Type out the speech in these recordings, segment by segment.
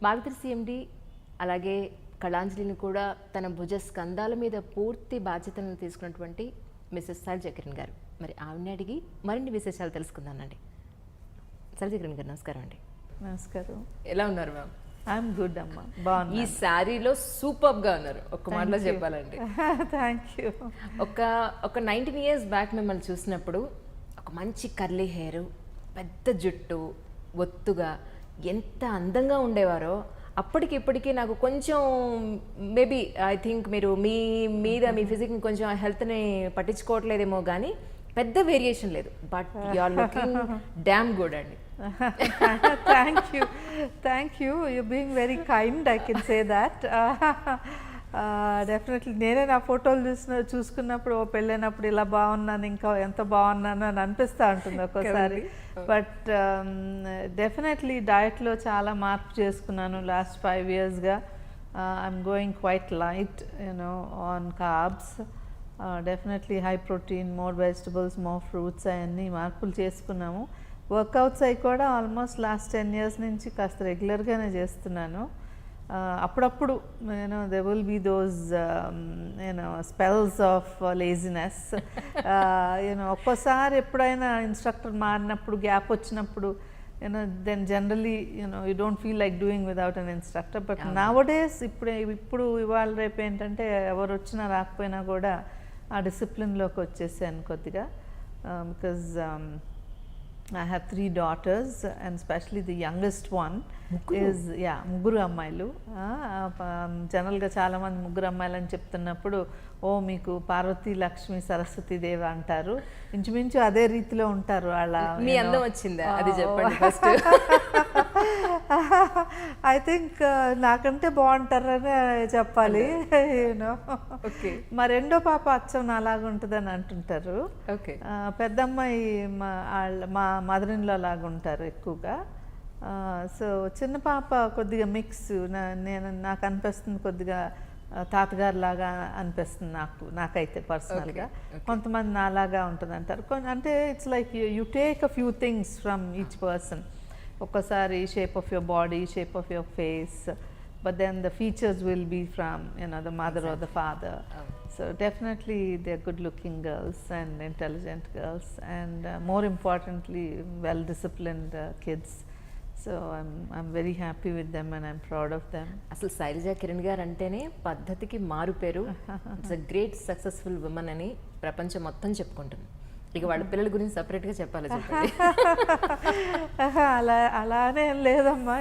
మార్గదర్శి ఎండి అలాగే కళాంజలిని కూడా తన భుజ స్కంధాల మీద పూర్తి బాధ్యతలను తీసుకున్నటువంటి మిసెస్ శైలజాకిరణ్ గారు. మరి ఆవిడని అడిగి మరిన్ని విశేషాలు తెలుసుకుందానండి. శైలజాకిరణ్ గారు నమస్కారం అండి. నమస్కారం. ఎలా ఉన్నారు మ్యామ్? ఐఎమ్ గుడ్ అమ్మా, బాగున్నా. ఈ శారీలో సూపర్గా ఉన్నారు ఒక్క మాటలో చెప్పాలండి. Thank you. ఒక 19 years బ్యాక్ మిమ్మల్ని చూసినప్పుడు ఒక మంచి కర్లీ హెయిర్, పెద్ద జుట్టు, ఒత్తుగా ఎంత అందంగా ఉండేవారో అప్పటికి ఇప్పటికీ నాకు కొంచెం మేబీ ఐ థింక్ మీరు మీ ఫిజిక్ని కొంచెం హెల్త్ని పట్టించుకోవట్లేదేమో కానీ పెద్ద వేరియేషన్ లేదు. But you are looking damn good అండి. Thank you. You being very kind, I can say that. Definitely నేనే నా ఫోటోలు చూసుకున్నప్పుడు పెళ్ళైనప్పుడు ఇలా బాగున్నాను, ఇంకా ఎంత బాగున్నాను అని అనిపిస్తూ ఉంటుంది ఒక్కోసారి. బట్ డెఫినెట్లీ డయట్లో చాలా మార్పు చేసుకున్నాను లాస్ట్ 5 yearsగా. I'm going quite light on carbs. Definitely high protein, more vegetables, more fruits, అవన్నీ మార్పులు చేసుకున్నాము. వర్కౌట్స్ అవి కూడా ఆల్మోస్ట్ లాస్ట్ 10 years నుంచి కాస్త రెగ్యులర్గానే చేస్తున్నాను. అప్పుడప్పుడు they will be those spells of laziness. ఒక్కోసారి ఎప్పుడైనా ఇన్స్ట్రక్టర్ మారినప్పుడు, గ్యాప్ వచ్చినప్పుడు, then generally you don't feel like doing without an instructor. But nowadays ఇప్పుడు ఇవాళ రేపు ఏంటంటే ఎవరు వచ్చినా రాకపోయినా కూడా ఆ డిసిప్లిన్లోకి వచ్చేసాను కొద్దిగా. Because I have 3 daughters and especially the youngest one is ముగ్గురు అమ్మాయిలు. జనరల్గా చాలామంది ముగ్గురు అమ్మాయిలు అని చెప్తున్నప్పుడు మీకు పార్వతి, లక్ష్మి, సరస్వతి దేవి అంటారు. ఇంచుమించు అదే రీతిలో ఉంటారు వాళ్ళ. మీ అందం వచ్చిందా అది చెప్పండి ఫస్ట్. ఐ థింక్ నాకంటే బాగుంటారని చెప్పాలి. మా రెండో పాప అచ్చం నాలాగా ఉంటుందని అంటుంటారు. పెద్ద అమ్మాయి మా మదర్ ఇన్ లా లాగా ఉంటారు ఎక్కువగా. సో చిన్న పాప కొద్దిగా మిక్స్. నాకు అనిపిస్తుంది కొద్దిగా తాతగారు లాగా అనిపిస్తుంది నాకైతే పర్సనల్గా. కొంతమంది నాలాగా ఉంటుంది అంటారు. అంటే it's like you take a few things from each person. ఒక్కసారి shape of your body, shape of your face, but then the features will be from the mother or the father. So definitely they're good looking girls and intelligent girls and more importantly well disciplined kids. So I'm very happy with them and I'm proud of them. అసలు శైలజాకిరణ్ గారు అంటేనే పద్ధతికి మారు పేరు. It's a great successful women అని ప్రపంచం మొత్తం చెప్పుకుంటుంది. ఇక వాళ్ళ పిల్లల గురించి సపరేట్గా చెప్పాలి చెప్పండి. అలానే లేదమ్మా.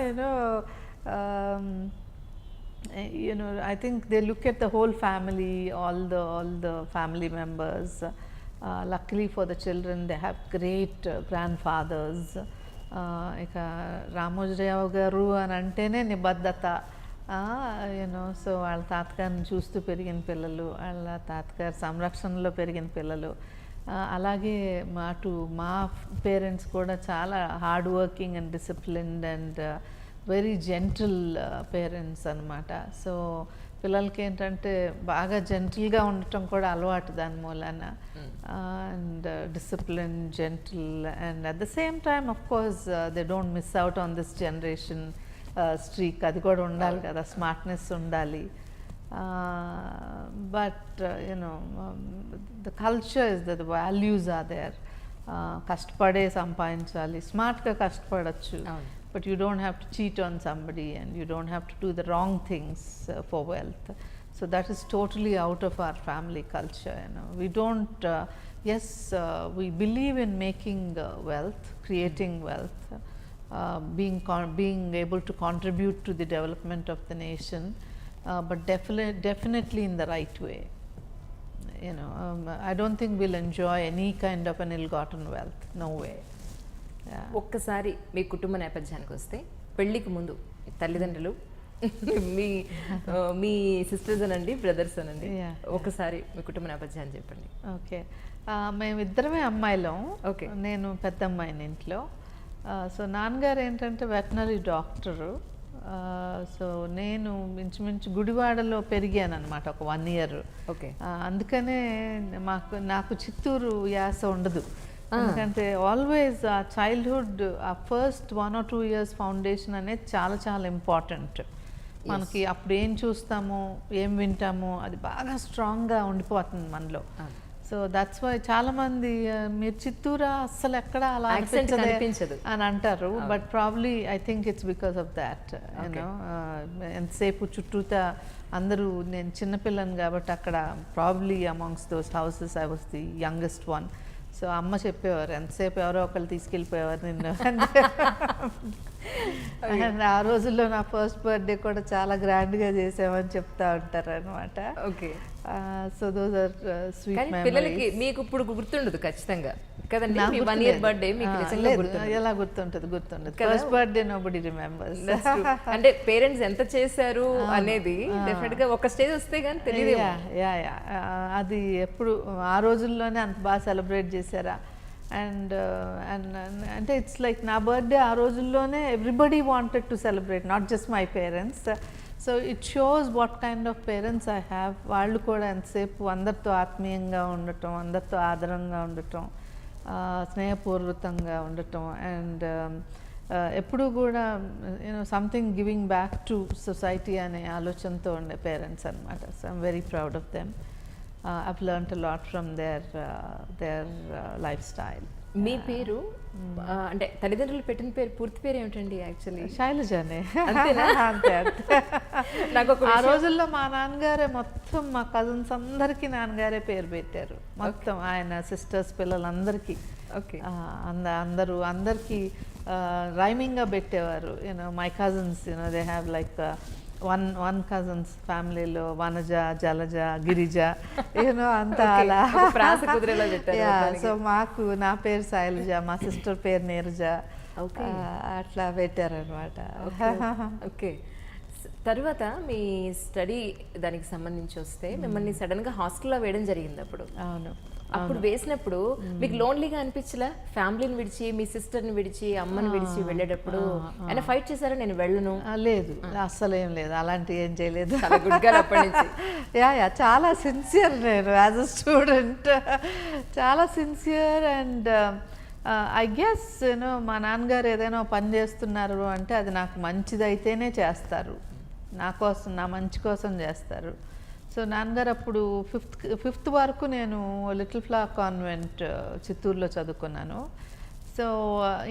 I think they look at the whole family, all the family members. Luckily for the children, they have great grandfathers. ఇక రామోజీరావు గారు అని అంటేనే నిబద్ధత. సో వాళ్ళ తాతగారిని చూస్తూ పెరిగిన పిల్లలు, వాళ్ళ తాతగారి సంరక్షణలో పెరిగిన పిల్లలు. అలాగే మా పేరెంట్స్ కూడా చాలా hard working and disciplined and very gentle parents అనమాట. సో పిల్లలకి ఏంటంటే బాగా జెంటిల్గా ఉండటం కూడా అలవాటు దాని మూలాన. And discipline, gentle and at the same time of course they don't miss out on this generation streak. అది కూడా ఉండాలి కదా, స్మార్ట్నెస్ ఉండాలి. But the culture is the values are there. కష్టపడే సంపాదించాలి, స్మార్ట్గా కష్టపడచ్చు. But you don't have to cheat on somebody and you don't have to do the wrong things for wealth. So that is totally out of our family culture. We don't, we believe in making wealth, creating wealth, being able to contribute to the development of the nation, but definitely in the right way. I don't think we'll enjoy any kind of an ill-gotten wealth. No way. ఒక్కసారి మీ కుటుంబ నేపథ్యానికి వస్తే, పెళ్ళికి ముందు తల్లిదండ్రులు, మీ sisters అనండి, brothers అనండి, ఒకసారి మీ కుటుంబ నేపథ్యాన్ని చెప్పండి. ఓకే, మేమిద్దరమే అమ్మాయిలం. ఓకే, నేను పెద్ద అమ్మాయిని ఇంట్లో. సో నాన్నగారు ఏంటంటే వెటనరీ డాక్టరు. సో నేను ఇంచుమించు గుడివాడలో పెరిగాను అనమాట ఒక 1 year. ఓకే, అందుకనే నాకు చిత్తూరు యాస ఉండదు. ఎందుకంటే ఆల్వేస్ ఆ చైల్డ్హుడ్ ఆ ఫస్ట్ 1 or 2 years ఫౌండేషన్ అనేది చాలా చాలా ఇంపార్టెంట్. మనకి అప్పుడు ఏం చూస్తామో ఏం వింటామో అది బాగా స్ట్రాంగ్గా ఉండిపోతుంది మనలో. సో దట్స్ వై చాలా మంది మీరు చిత్తూరా అస్సలు ఎక్కడ అలా అనిపించదు అని అంటారు. But probably I think it's because of that. You know ఎంతసేపు చుట్టూతా అందరూ, నేను చిన్నపిల్లని కాబట్టి అక్కడ probably amongst those houses I was the youngest one. So అమ్మ చెప్పేవారు ఎంతసేపు ఎవరో ఒకళ్ళు తీసుకెళ్ళిపోయేవారు నిన్ను. అండ్ ఆ రోజుల్లో నా ఫస్ట్ బర్త్డే కూడా చాలా గ్రాండ్గా చేసామని చెప్తా ఉంటారు అనమాట. Okay. So those are sweet పిల్లలకి మీకు ఇప్పుడు గుర్తుండదు ఖచ్చితంగా కదండి. మీ 1 year బర్త్డే మీకు నిజంగా ఎలా గుర్తుంటది? First birthday nobody remembers. అంటే పేరెంట్స్ ఎంత చేశారు అనేది డెఫినెట్ గా ఒక స్టేజ్ వస్తే గానీ తెలియదు. అది ఎప్పుడు ఆ రోజుల్లోనే అంత బాగా సెలబ్రేట్ చేశారా? అండ్ అంటే ఇట్స్ లైక్ నా బర్త్డే ఆ రోజుల్లోనే everybody wanted to celebrate, not just my parents. So it shows what kind of parents I have. వాళ్ళు కూడా ఎంతసేపు అందరితో ఆత్మీయంగా ఉండటం, అందరితో ఆదరంగా ఉండటం, స్నేహపూర్వకంగా ఉండటం, అండ్ ఎప్పుడూ కూడా you know something giving back to society అనే ఆలోచనతో ఉండే పేరెంట్స్ అనమాట. So I'm very proud of them. I've learned a lot from their lifestyle. మీ పేరు అంటే తల్లిదండ్రులు పెట్టిన పేరు పూర్తి పేరు ఏమిటండి? యాక్చువల్లీ శైలజానే. అంతే. నాకు ఆ రోజుల్లో మా నాన్నగారే మొత్తం మా కజిన్స్ అందరికీ నాన్నగారే పేరు పెట్టారు మొత్తం. ఆయన సిస్టర్స్ పిల్లలందరికీ. ఓకే. అందరికీ రైమింగ్గా పెట్టేవారు. You know my cousins, you know they have like one cousins ఫ్యామిలీలో వనజ, జలజ, గిరిజ, యూనో అంతా అలా కుదిరేలా పెట్టారు. సో మాకు నా పేరు శైలజ, మా సిస్టర్ పేరు నీరజ, అట్లా పెట్టారనమాట. ఓకే. తర్వాత మీ స్టడీ దానికి సంబంధించి వస్తే మిమ్మల్ని సడన్ గా హాస్టల్లో వేయడం జరిగింది అప్పుడు. అవును. అప్పుడు వేసినప్పుడు మీకు లోన్లీగా అనిపించలా? ఫ్యామిలీని విడిచి, మీ సిస్టర్ని విడిచి, అమ్మని విడిచి వెళ్ళేటప్పుడు ఆయన ఫైట్ చేశారా నేను వెళ్ళను? లేదు, అస్సలు ఏం లేదు, అలాంటివి ఏం చేయలేదు. అప్పటి నుంచి చాలా సిన్సియర్ నేను యాజ్ అ స్టూడెంట్, చాలా sincere. And I guess you know మా నాన్నగారు ఏదైనా పని చేస్తున్నారు అంటే అది నాకు మంచిదైతేనే చేస్తారు, నా కోసం, నా మంచి కోసం చేస్తారు. సో నాన్నగారు అప్పుడు ఫిఫ్త్ వరకు నేను లిటిల్ ఫ్లవర్ కాన్వెంట్ చిత్తూరులో చదువుకున్నాను. సో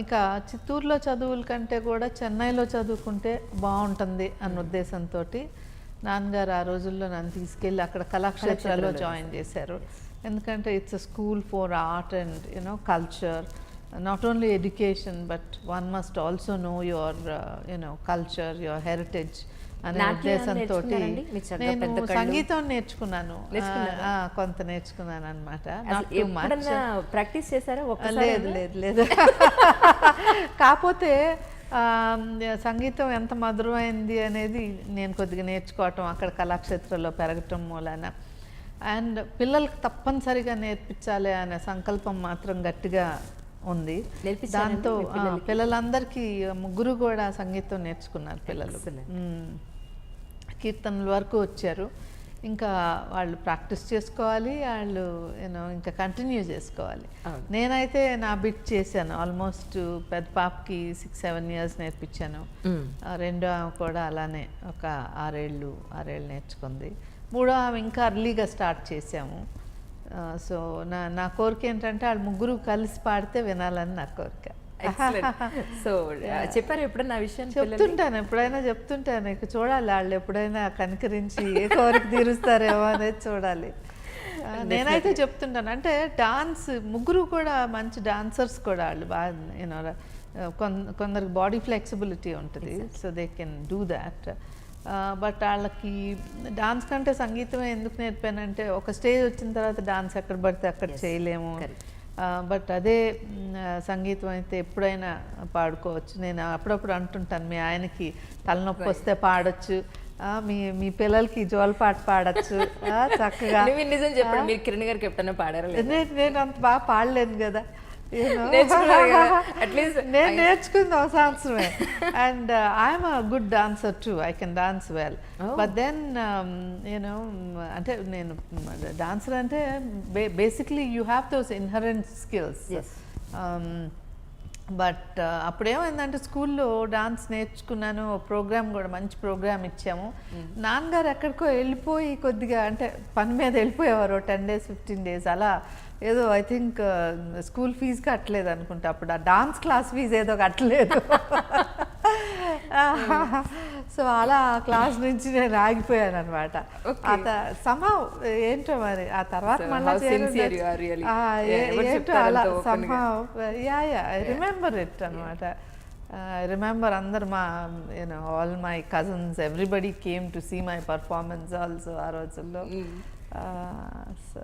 ఇంకా చిత్తూరులో చదువుల కంటే కూడా చెన్నైలో చదువుకుంటే బాగుంటుంది అన్న ఉద్దేశంతో నాన్నగారు ఆ రోజుల్లో నన్ను తీసుకెళ్ళి అక్కడ కళాక్షేత్రాల్లో జాయిన్ చేశారు. ఎందుకంటే it's a school for art and you know culture, not only education but one must also know your you know culture, your heritage అనే ఉద్దేశంతో నేను సంగీతం నేర్చుకున్నాను, కొంత నేర్చుకున్నాను అనమాట. ప్రాక్టీస్ చేశారా? లేదు. కాకపోతే సంగీతం ఎంత మధురమైంది అనేది నేను కొద్దిగా నేర్చుకోవటం అక్కడ కళాక్షేత్రంలో పెరగటం మూలాన, అండ్ పిల్లలకు తప్పనిసరిగా నేర్పించాలి అనే సంకల్పం మాత్రం గట్టిగా ఉంది. దాంతో పిల్లలందరికీ 3 కూడా సంగీతం నేర్చుకున్నారు పిల్లలు. కీర్తనల వరకు వచ్చారు. ఇంకా వాళ్ళు ప్రాక్టీస్ చేసుకోవాలి, వాళ్ళు యూనో ఇంకా కంటిన్యూ చేసుకోవాలి. నేనైతే నా బిట్ చేశాను. ఆల్మోస్ట్ పెద్ద పాపకి 6-7 years నేర్పించాను. రెండో ఆమె కూడా అలానే ఒక 6 ఏళ్ళు నేర్చుకుంది. మూడో ఆమె ఇంకా అర్లీగా స్టార్ట్ చేసాము. సో నా కోరిక ఏంటంటే వాళ్ళు 3 కలిసి పాడితే వినాలని నా కోరిక. సో చెప్పారు ఎప్పుడన్నా విషయం? చెప్తుంటాను, ఎప్పుడైనా చెప్తుంటాను. ఇక చూడాలి వాళ్ళు ఎప్పుడైనా కనికరించి ఏ కోరిక తీరుస్తారేమో అనేది చూడాలి. నేనైతే చెప్తుంటాను. అంటే డాన్స్ 3 కూడా మంచి డాన్సర్స్ కూడా, వాళ్ళు బాగా యూనో కొందరికి బాడీ ఫ్లెక్సిబిలిటీ ఉంటుంది, so they can do that. But వాళ్ళకి డాన్స్ కంటే సంగీతమే ఎందుకు నేర్పానంటే ఒక స్టేజ్ వచ్చిన తర్వాత డాన్స్ ఎక్కడ పడితే అక్కడ చేయలేము. బట్ అదే సంగీతం అయితే ఎప్పుడైనా పాడుకోవచ్చు. నేను అప్పుడప్పుడు అంటుంటాను, మీ ఆయనకి తలనొప్పి వస్తే పాడొచ్చు, మీ పిల్లలకి జోలపాట పాడచ్చు చక్కగా. నిజం చెప్పండి, మీరు కిరణ్ గారికి ఎప్పుడైనా పాడారా? నేను అంత బాగా పాడలేను కదా. అట్లీస్ట్ నేను నేర్చుకుంది ఒక సంవత్సరమే. And I'm a good dancer too, I can dance well. But then you know అంటే నేను డాన్సర్ అంటే basically you have those inherent skills. But అప్పుడేమైందంటే స్కూల్లో డాన్స్ నేర్చుకున్నాను, ప్రోగ్రామ్ కూడా మంచి ప్రోగ్రామ్ ఇచ్చాము. నాన్నగారు ఎక్కడికో వెళ్ళిపోయి కొద్దిగా అంటే పని మీద వెళ్ళిపోయేవారు 10 days 15 days అలా. ఏదో ఐ థింక్ స్కూల్ ఫీజు కట్టలేదు అనుకుంటా అప్పుడు, ఆ డాన్స్ క్లాస్ ఫీజు ఏదో కట్టలేదు. సో అలా క్లాస్ నుంచి నేను ఆగిపోయాను అనమాట. సంహౌ ఏంటో మరి ఆ తర్వాత మళ్ళీ ఏంటో అలా సంహౌ ఐ రిమెంబర్ ఇట్ అనమాట. ఐ రిమెంబర్ అందరు మా all my cousins everybody came to see my performance also ఆ రోజుల్లో. So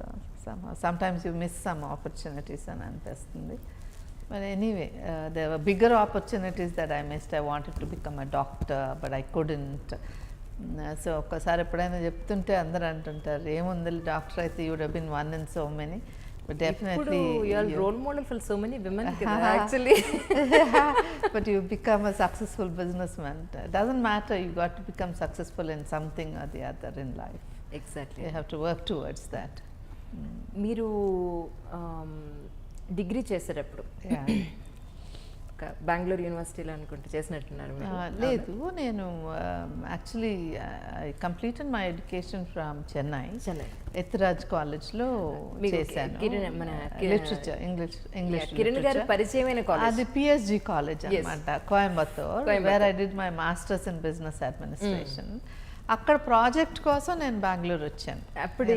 sometimes you miss some opportunities అని అనిపిస్తుంది. But anyway, there were bigger opportunities that I missed. I wanted to become a doctor, but I couldn't. So ఒక్కసారి ఎప్పుడైనా చెప్తుంటే అందరూ అంటుంటారు, ఏముంది డాక్టర్ అయితే you would have been one in so many. But definitely you are role model for so many women actually. But you become a successful businessman. It doesn't matter, you got to become successful in something or the other in life. Exactly. You have to work towards that. మీరు degree చేసేటప్పుడు బెంగళూరు యూనివర్సిటీలో అనుకుంటే చేసినట్టున్నారు. లేదు, నేను actually I completed my education from Chennai Ethiraj కాలేజ్లో చేశాను. Literature English Kiran గారు పరిచయమైన కాలేజ్ అది పిఎస్జి కాలేజ్ అనమాట, Coimbatore, where I did my masters in business administration. అక్కడ ప్రాజెక్ట్ కోసం నేను బెంగళూరు వచ్చాను. అప్పుడు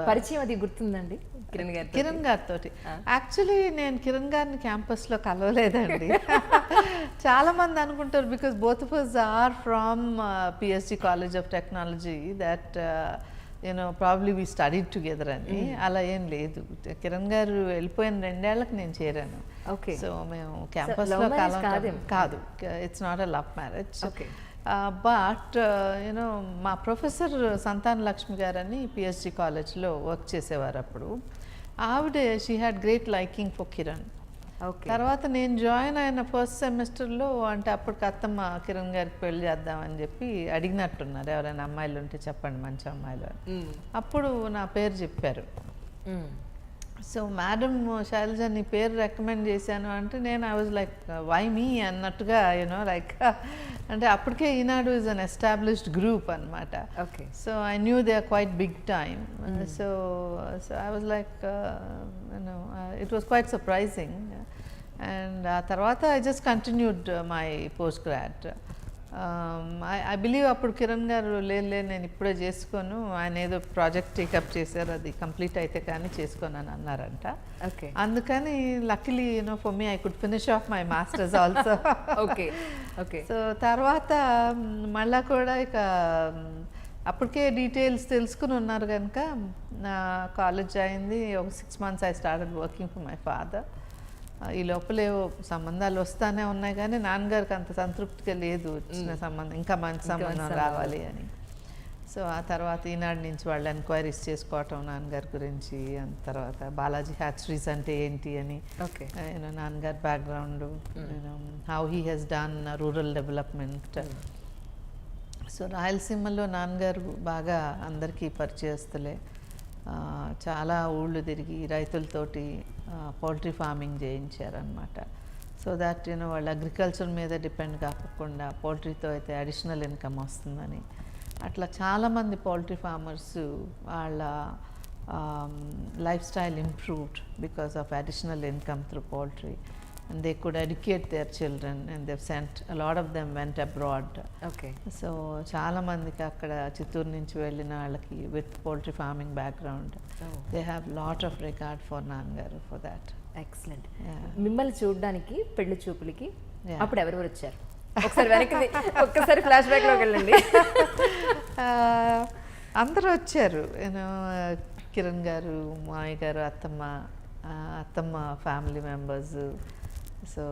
పరిచయం అది గుర్తుందండి కిరణ్ గారితో. యాక్చువల్లీ నేను కిరణ్ గారిని క్యాంపస్లో కలవలేదండి. చాలా మంది అనుకుంటారు because both of us are from PSG college of technology that probably we studied together అని. అలా ఏం లేదు. కిరణ్ గారు వెళ్ళిపోయిన 2 ఏళ్లకు నేను చేరాను. సో మేము క్యాంపస్లో కాదు, it's not a love marriage. But మా ప్రొఫెసర్ సంతాన లక్ష్మి గారని పిఎస్జి కాలేజ్లో వర్క్ చేసేవారు అప్పుడు. ఆవిడ she had great liking for Kiran. తర్వాత నేను జాయిన్ అయిన ఫస్ట్ సెమిస్టర్లో అంటే అప్పటికి అత్తమ్మ కిరణ్ గారికి పెళ్లి చేద్దామని చెప్పి అడిగినట్టున్నారు, ఎవరైనా అమ్మాయిలు ఉంటే చెప్పండి మంచి అమ్మాయిలు అని. అప్పుడు నా పేరు చెప్పారు. సో మేడం శైలజ నీ పేరు రికమెండ్ చేశాను అంటే నేను I was like why me అన్నట్టుగా లైక్ అంటే అప్పటికే Eenadu is an established group అనమాట. So I knew they are quite big time. So I was like it was quite surprising. And ఆ తర్వాత I just continued my post grad. I believe అప్పుడు కిరణ్ గారు లేదు నేను ఇప్పుడే చేసుకోను, ఆయన ఏదో ప్రాజెక్ట్ టేకప్ చేశారు, అది కంప్లీట్ అయితే కానీ చేసుకోను అని అన్నారంట. అందుకని luckily for me I could finish off my masters also. So తర్వాత మళ్ళా కూడా ఇక అప్పటికే డీటెయిల్స్ తెలుసుకుని ఉన్నారు కనుక నా కాలేజ్ అయింది. ఒక 6 months I started working for my father. ఈ లోపలేవో సంబంధాలు వస్తానే ఉన్నాయి కానీ నాన్నగారికి అంత సంతృప్తిగా లేదు, వచ్చిన సంబంధం ఇంకా మంచి సంబంధం రావాలి అని. సో ఆ తర్వాత ఈనాడు నుంచి వాళ్ళు ఎంక్వైరీస్ చేసుకోవటం నాన్నగారి గురించి. అంత తర్వాత బాలాజీ హ్యాచరీస్ అంటే ఏంటి అని, నాన్నగారి background, how he he's done rural development. So రాయలసీమలో నాన్నగారు బాగా అందరికీ పరిచయస్తులే. చాలా ఊళ్ళు తిరిగి రైతులతోటి పౌల్ట్రీ ఫార్మింగ్ చేయించారనమాట. సో దట్ వాళ్ళు అగ్రికల్చర్ మీద డిపెండ్ కాకుండా పౌల్ట్రీతో అయితే అడిషనల్ ఇన్కమ్ వస్తుందని. అట్లా చాలామంది పౌల్ట్రీ ఫార్మర్స్ వాళ్ళ life style improved because of additional income through poultry. And they could educate their children and they've sent a lot of them went abroad. So చాలా మందికి అక్కడ చిత్తూరు నుంచి వెళ్ళిన వాళ్ళకి with poultry farming background, they have lot of regard for నాన్నగారు for that. Excellent. మిమ్మల్ని చూడడానికి పెళ్లి చూపులకి అప్పుడు ఎవరెవరు వచ్చారు? ఒకసారి వెనక్కి ఒక్కసారి ఫ్లాష్ బ్యాక్లోకి వెళ్ళండి. అందరూ వచ్చారు. కిరణ్ గారు, మామయ్య గారు, అత్తమ్మ family members, so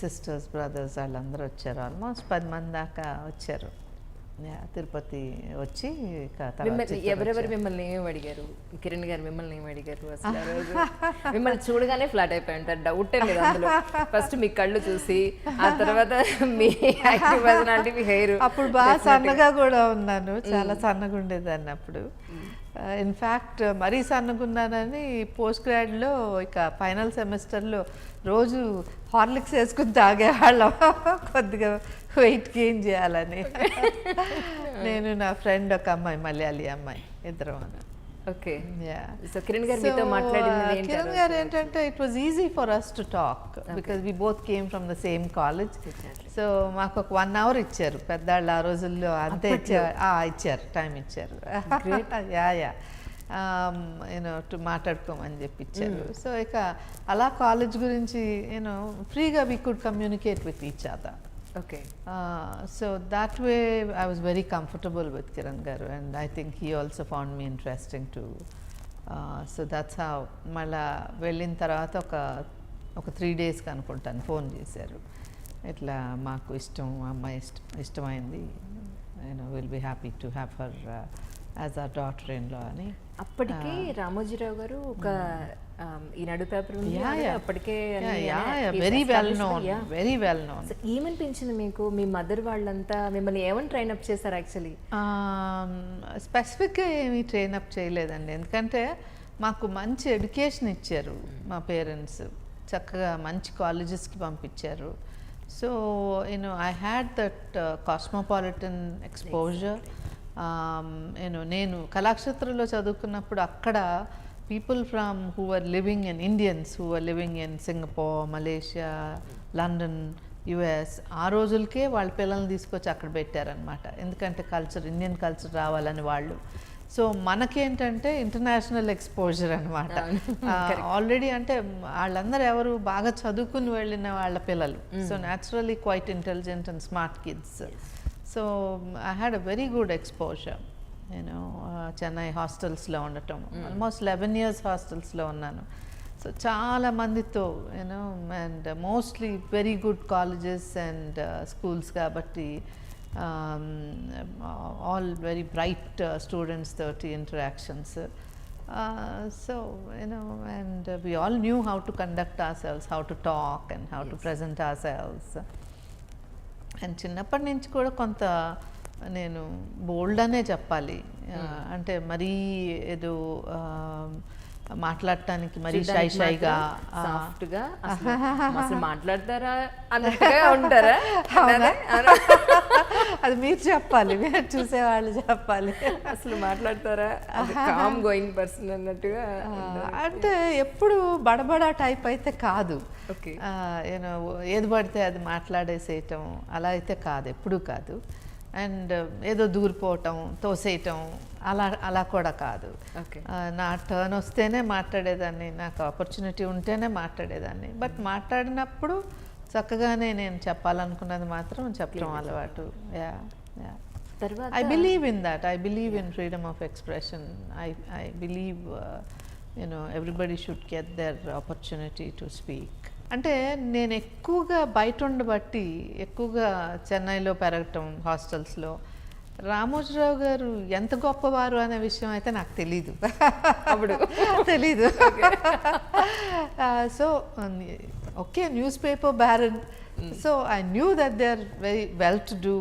sisters brothers వాళ్ళందరూ వచ్చారు. ఆల్మోస్ట్ 10 మంది దాకా వచ్చారు. తిరుపతి వచ్చి ఎవరెవరు మిమ్మల్ని ఏమేమి అడిగారు? కిరణ్ గారు మిమ్మల్ని ఏమి అడిగారు అసలు? ఆ రోజు మిమ్మల్ని చూడగానే ఫ్లాట్ అయిపోయి ఉంటారు, డౌటే లేదు అందులో. ఫస్ట్ మీ కళ్ళు చూసి, ఆ తర్వాత మీ యాక్టివ్ పర్సనాలిటీ, మీ హెయిర్. అప్పుడు బాగా సన్నగా కూడా ఉన్నాను, చాలా సన్నగా ఉండేదాన్ని అప్పుడు. ఇన్ఫ్యాక్ట్ మరీ సన్నగున్నానని పోస్ట్ గ్రాడ్లో ఇక ఫైనల్ సెమిస్టర్లో రోజు హార్లిక్స్ వేసుకుని తాగేవాళ్ళం కొద్దిగా వెయిట్ గెయిన్ చేయాలని. నేను నా ఫ్రెండ్ ఒక అమ్మాయి, మలయాళీ అమ్మాయి, ఇద్దరం. ఓకే. సో కిరణ్ గారు మీతో మాట్లాడింది కిరణ్ గారు ఏంటంటే it was easy for us to talk because we both came from the same college. So మాకు ఒక 1 hour ఇచ్చారు పెద్దవాళ్ళు ఆ రోజుల్లో, అంతే ఇచ్చారు, టైం ఇచ్చారు. యా యూనో టు మాట్లాడుకోమని చెప్పి ఇచ్చారు. సో ఇక అలా కాలేజ్ గురించి యూనో ఫ్రీగా we could communicate with each other. Okay. So that way I was very comfortable with Kiran garu, and I think he also found me interesting too. So that's how mala వెళ్ళిన తర్వాత ఒక 3 days కి అనుకుంటాను phone చేశారు, ఇట్లా మాకు ఇష్టం, అమ్మాయి ఇష్టమైంది, will be happy to have her as our daughter in law అని. అప్పటికే రామోజీరావు గారు ఒక ఈనాడు పేపర్ అప్పటికే very well known, very well known. ఏమనిపించింది మీకు? మీ మదర్ వాళ్ళంతా మిమ్మల్ని ఏమని ట్రైన్ అప్ చేశారు? యాక్చువల్లీ స్పెసిఫిక్గా ఏమీ ట్రైన్ అప్ చేయలేదండి, ఎందుకంటే మాకు మంచి ఎడ్యుకేషన్ ఇచ్చారు మా పేరెంట్స్, చక్కగా మంచి కాలేజెస్కి పంపించారు. So I had that cosmopolitan exposure. నేను కళాక్షేత్రంలో చదువుకున్నప్పుడు అక్కడ people from who were living in Indians who were living in Singapore, Malaysia, London, US, ఆ రోజులకే వాళ్ళ పిల్లల్ని తీసుకొచ్చి అక్కడ పెట్టారనమాట, ఎందుకంటే కల్చర్, ఇండియన్ కల్చర్ రావాలని వాళ్ళు. సో మనకేంటంటే ఇంటర్నేషనల్ ఎక్స్పోజర్ అనమాట. ఆల్రెడీ అంటే వాళ్ళందరూ ఎవరు బాగా చదువుకుని వెళ్ళిన వాళ్ళ పిల్లలు. So naturally quite intelligent and smart kids. So I had a very good exposure. Chennai హాస్టల్స్లో ఉండటం, ఆల్మోస్ట్ 11 years హాస్టల్స్లో ఉన్నాను. సో చాలా మందితో and mostly very good colleges and schools కాబట్టి ఆల్ వెరీ బ్రైట్ స్టూడెంట్స్ తోటి interactions. So and we all knew how to conduct ourselves, how to talk and how to present ourselves. And చిన్నప్పటి నుంచి కూడా కొంత నేను బోల్డ్ అనే చెప్పాలి, అంటే మరీ ఏదో మాట్లాడటానికి మరీ షైగా సాఫ్ట్గా అసలు మాట్లాడతారా అన్నట్టుగా ఉంటారా? అది మీరు చెప్పాలి, మీరు చూసేవాళ్ళు చెప్పాలి. అసలు మాట్లాడతారా కామ్ గోయింగ్ పర్సన్ అన్నట్టుగా? అంటే ఎప్పుడు బడబడా టైప్ అయితే కాదు, ఓకే. ఏది పడితే అది మాట్లాడేసేయటం అలా అయితే కాదు, ఎప్పుడూ కాదు. అండ్ ఏదో దూరిపోవటం, తోసేయటం అలా కూడా కాదు. నా టర్న్ వస్తేనే మాట్లాడేదాన్ని, నాకు ఆపర్చునిటీ ఉంటేనే మాట్లాడేదాన్ని. బట్ మాట్లాడినప్పుడు చక్కగానే నేను చెప్పాలనుకున్నది మాత్రం చెప్పడం అలవాటు. I believe in that, I believe in freedom of expression. I believe everybody should get their opportunity to speak. అంటే నేను ఎక్కువగా బయట ఉండబట్టి, ఎక్కువగా చెన్నైలో పెరగటం హాస్టల్స్లో, రామోజీరావు గారు ఎంత గొప్పవారు అనే విషయం అయితే నాకు తెలీదు అప్పుడు తెలీదు. So okay, newspaper baron. So I knew that they are very well to do.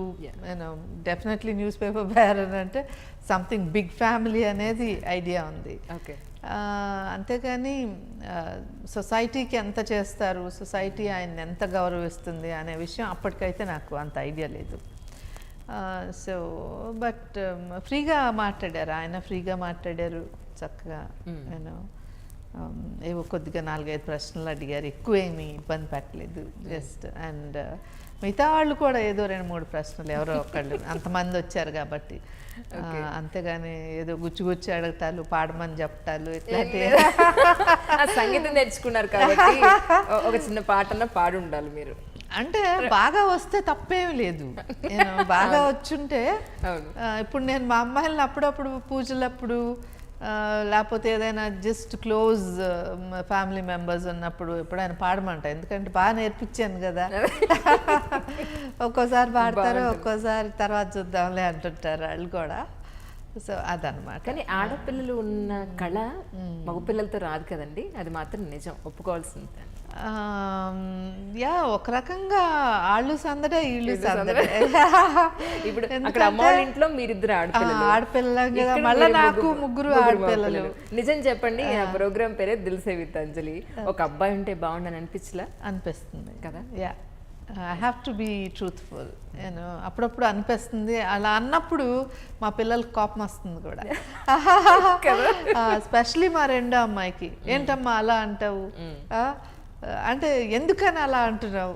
Definitely newspaper baron అంటే సంథింగ్ బిగ్ ఫ్యామిలీ అనేది ఐడియా ఉంది. అంతేగాని సొసైటీకి ఎంత చేస్తారు, సొసైటీ ఆయన ఎంత గౌరవిస్తుంది అనే విషయం అప్పటికైతే నాకు అంత ఐడియా లేదు. సో బట్ ఫ్రీగా మాట్లాడారు ఆయన, ఫ్రీగా మాట్లాడారు చక్కగా. ఏవో కొద్దిగా 4-5 ప్రశ్నలు అడిగారు, ఎక్కువేమీ ఇబ్బంది పెట్టలేదు జస్ట్. అండ్ మిగతా వాళ్ళు కూడా ఏదో 2-3 ప్రశ్నలు, ఎవరో ఒకళ్ళు, అంతమంది వచ్చారు కాబట్టి. అంతేగాని ఏదో గుచ్చి అడగటాలు, పాడమని చెప్పటాలు ఇట్లాంటి. సంగీతం నేర్చుకున్నారు కాబట్టి ఒక చిన్న పాటన పాడి ఉండాలి మీరు. అంటే బాగా వస్తే తప్పేమి లేదు, బాగా వచ్చుంటే. ఇప్పుడు నేను మా అమ్మాయిలను అప్పుడప్పుడు పూజలప్పుడు లేకపోతే ఏదైనా జస్ట్ క్లోజ్ ఫ్యామిలీ మెంబర్స్ ఉన్నప్పుడు ఎప్పుడైనా పాడమంట, ఎందుకంటే బాగా నేర్పించాను కదా. ఒక్కోసారి పాడతారు, ఒక్కోసారి తర్వాత చూద్దాంలే అంటుంటారు వాళ్ళు కూడా. సో అదనమాట. కానీ ఆడపిల్లలు ఉన్న కళ మగపిల్లలతో రాదు కదండి, అది మాత్రం నిజం, ఒప్పుకోవాల్సింది. యా, ఒక రకంగా ఆళ్ళు సందడే వీళ్ళు సందడే. ఇప్పుడు అక్కడ అమ్మ వాళ్ళ ఇంట్లో మీరిద్దరు ఆడపిల్ల కదా, మళ్ళీ నాకు ముగ్గురు ఆడపిల్లలు. నిజం చెప్పండి, ఆ ప్రోగ్రామ్ పేరే దిల్ సే విత్ అంజలి. ఒక అబ్బాయి ఉంటే బాగుండని అనిపించలా? అనిపిస్తుంది కదా. Yeah, I have to be truthful. నేను అప్పుడప్పుడు అనిపిస్తుంది, అలా అన్నప్పుడు మా పిల్లలకి కోపం వస్తుంది కూడా. ఎస్పెషలీ మా రెండో అమ్మాయికి, ఏంటమ్మా అలా అంటావు, అంటే ఎందుకని అలా అంటున్నావు,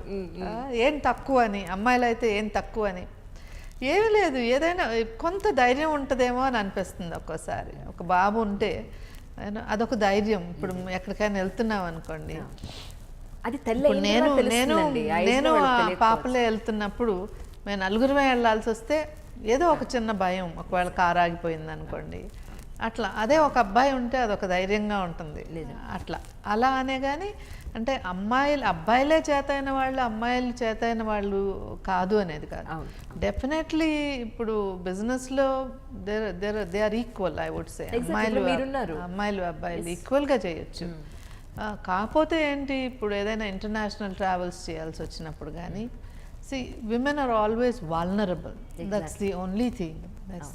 ఏం తక్కువ అని, అమ్మాయిలు అయితే ఏం తక్కువ అని. ఏమీ లేదు, ఏదైనా కొంత ధైర్యం ఉంటుందేమో అని అనిపిస్తుంది ఒక్కోసారి. ఒక బాబు ఉంటే అదొక ధైర్యం. ఇప్పుడు ఎక్కడికైనా వెళ్తున్నాం అనుకోండి, అది నేను పాపలే వెళ్తున్నప్పుడు మేము నలుగురమే వెళ్ళాల్సి వస్తే ఏదో ఒక చిన్న భయం, ఒకవేళ కారు ఆగిపోయింది అనుకోండి, అట్లా. అదే ఒక అబ్బాయి ఉంటే అదొక ధైర్యంగా ఉంటుంది అట్లా. అలా అనే కానీ అంటే అబ్బాయిలే చేతైన వాళ్ళు, అమ్మాయిలు చేతైన వాళ్ళు కాదు అనేది కాదు. డెఫినెట్లీ ఇప్పుడు బిజినెస్లో they are equal, I would say. అమ్మాయిలు అబ్బాయిలు ఈక్వల్గా చేయొచ్చు. కాకపోతే ఏంటి, ఇప్పుడు ఏదైనా ఇంటర్నేషనల్ ట్రావెల్స్ చేయాల్సి వచ్చినప్పుడు కానీ, women are always vulnerable. That's the only thing. That's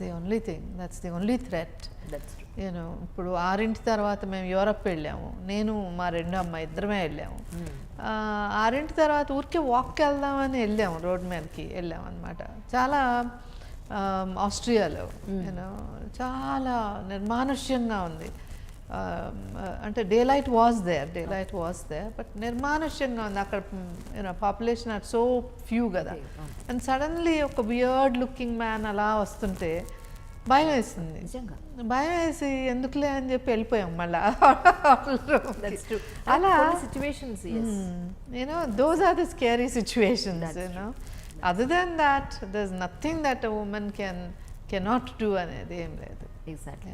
the only threat. ఇప్పుడు 6 తర్వాత మేము యూరప్ వెళ్ళాము, నేను మా రెండో అమ్మాయి ఇద్దరమే వెళ్ళాము. 6 తర్వాత ఊరికే వాక్కి వెళ్దామని వెళ్ళాము, రోడ్ మీదకి వెళ్ళాము అనమాట. చాలా ఆస్ట్రియాలో చాలా నిర్మానుష్యంగా ఉంది. అంటే daylight was there, but నిర్మానుష్యంగా ఉంది అక్కడ. పాపులేషన్ ఆర్ సో ఫ్యూ కదా. అండ్ సడన్లీ ఒక వియర్డ్ లుకింగ్ మ్యాన్ అలా వస్తుంటే భయం వేసింది. భయం వేసి ఎందుకులే అని చెప్పి వెళ్ళిపోయాం మళ్ళా. అలా those are the scary situations. Other than that there is nothing that a women cannot do అనేది ఏం లేదు. ఎగ్జాక్ట్లీ.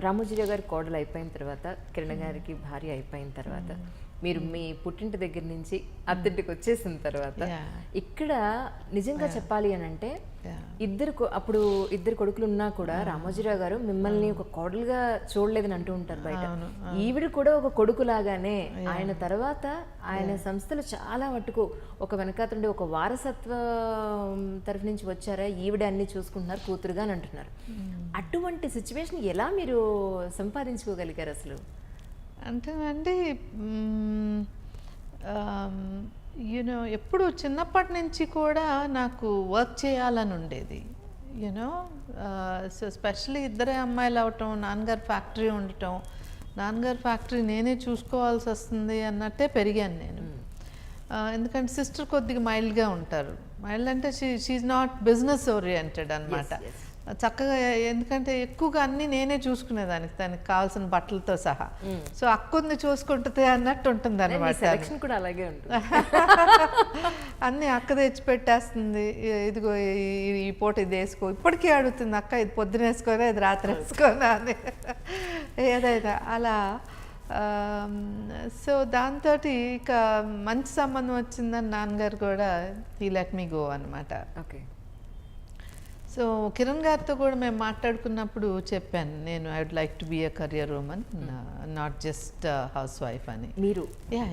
రామోజీరావు గారి కోడలు అయిపోయిన తర్వాత, కిరణ్ గారికి భార్య అయిపోయిన తర్వాత, మీరు మీ పుట్టింటి దగ్గర నుంచి అత్తింటికి వచ్చేసిన తర్వాత, ఇక్కడ నిజంగా చెప్పాలి అని అంటే అప్పుడు ఇద్దరు కొడుకులు ఉన్నా కూడా రామోజీరావు గారు మిమ్మల్ని ఒక కోడలుగా చూడలేదని అంటూ ఉంటారు బయట. ఈవిడ కూడా ఒక కొడుకులాగానే ఆయన తర్వాత ఆయన సంస్థలు చాలా మటుకు ఒక వెనకాతండి ఒక వారసత్వ తరఫు నుంచి వచ్చారా, ఈవిడ అన్ని చూసుకుంటున్నారు కూతురుగా అని అంటున్నారు. అటువంటి సిచ్యువేషన్ ఎలా మీరు సంపాదించుకోగలిగారు అసలు? అంటే ఎప్పుడు చిన్నప్పటి నుంచి కూడా నాకు వర్క్ చేయాలని ఉండేది. సో స్పెషల్లీ ఇద్దరే అమ్మాయిలు అవటం, నాన్నగారు ఫ్యాక్టరీ ఉండటం, నాన్నగారు ఫ్యాక్టరీ నేనే చూసుకోవాల్సి వస్తుంది అన్నట్టే పెరిగాను నేను. ఎందుకంటే సిస్టర్ కొద్దిగా మైల్డ్గా ఉంటారు. మైల్డ్ అంటే షీఈ్ నాట్ బిజినెస్ ఓరియంటెడ్ అనమాట. చక్కగా, ఎందుకంటే ఎక్కువగా అన్నీ నేనే చూసుకునేదానికి, దానికి కావాల్సిన బట్టలతో సహా. సో అక్కుంది చూసుకుంటుంది అన్నట్టు ఉంటుంది అనమాట. కూడా అలాగే ఉంటుంది. అన్నీ అక్క తెచ్చి పెట్టేస్తుంది, ఇదిగో ఈ పూట ఇది వేసుకో. ఇప్పటికీ అడుగుతుంది, అక్క ఇది పొద్దున వేసుకోనా, ఇది రాత్రి వేసుకోనా అని, ఏదైనా అలా. సో దాంతో ఇక మంచి సంబంధం వచ్చిందని నాన్నగారు కూడా హీ లెట్ మీ గో అనమాట. ఓకే. సో కిరణ్ గారితో కూడా మేము మాట్లాడుకున్నప్పుడు చెప్పాను, నేను I would like to be a career women, not just housewife అని. మీరు యా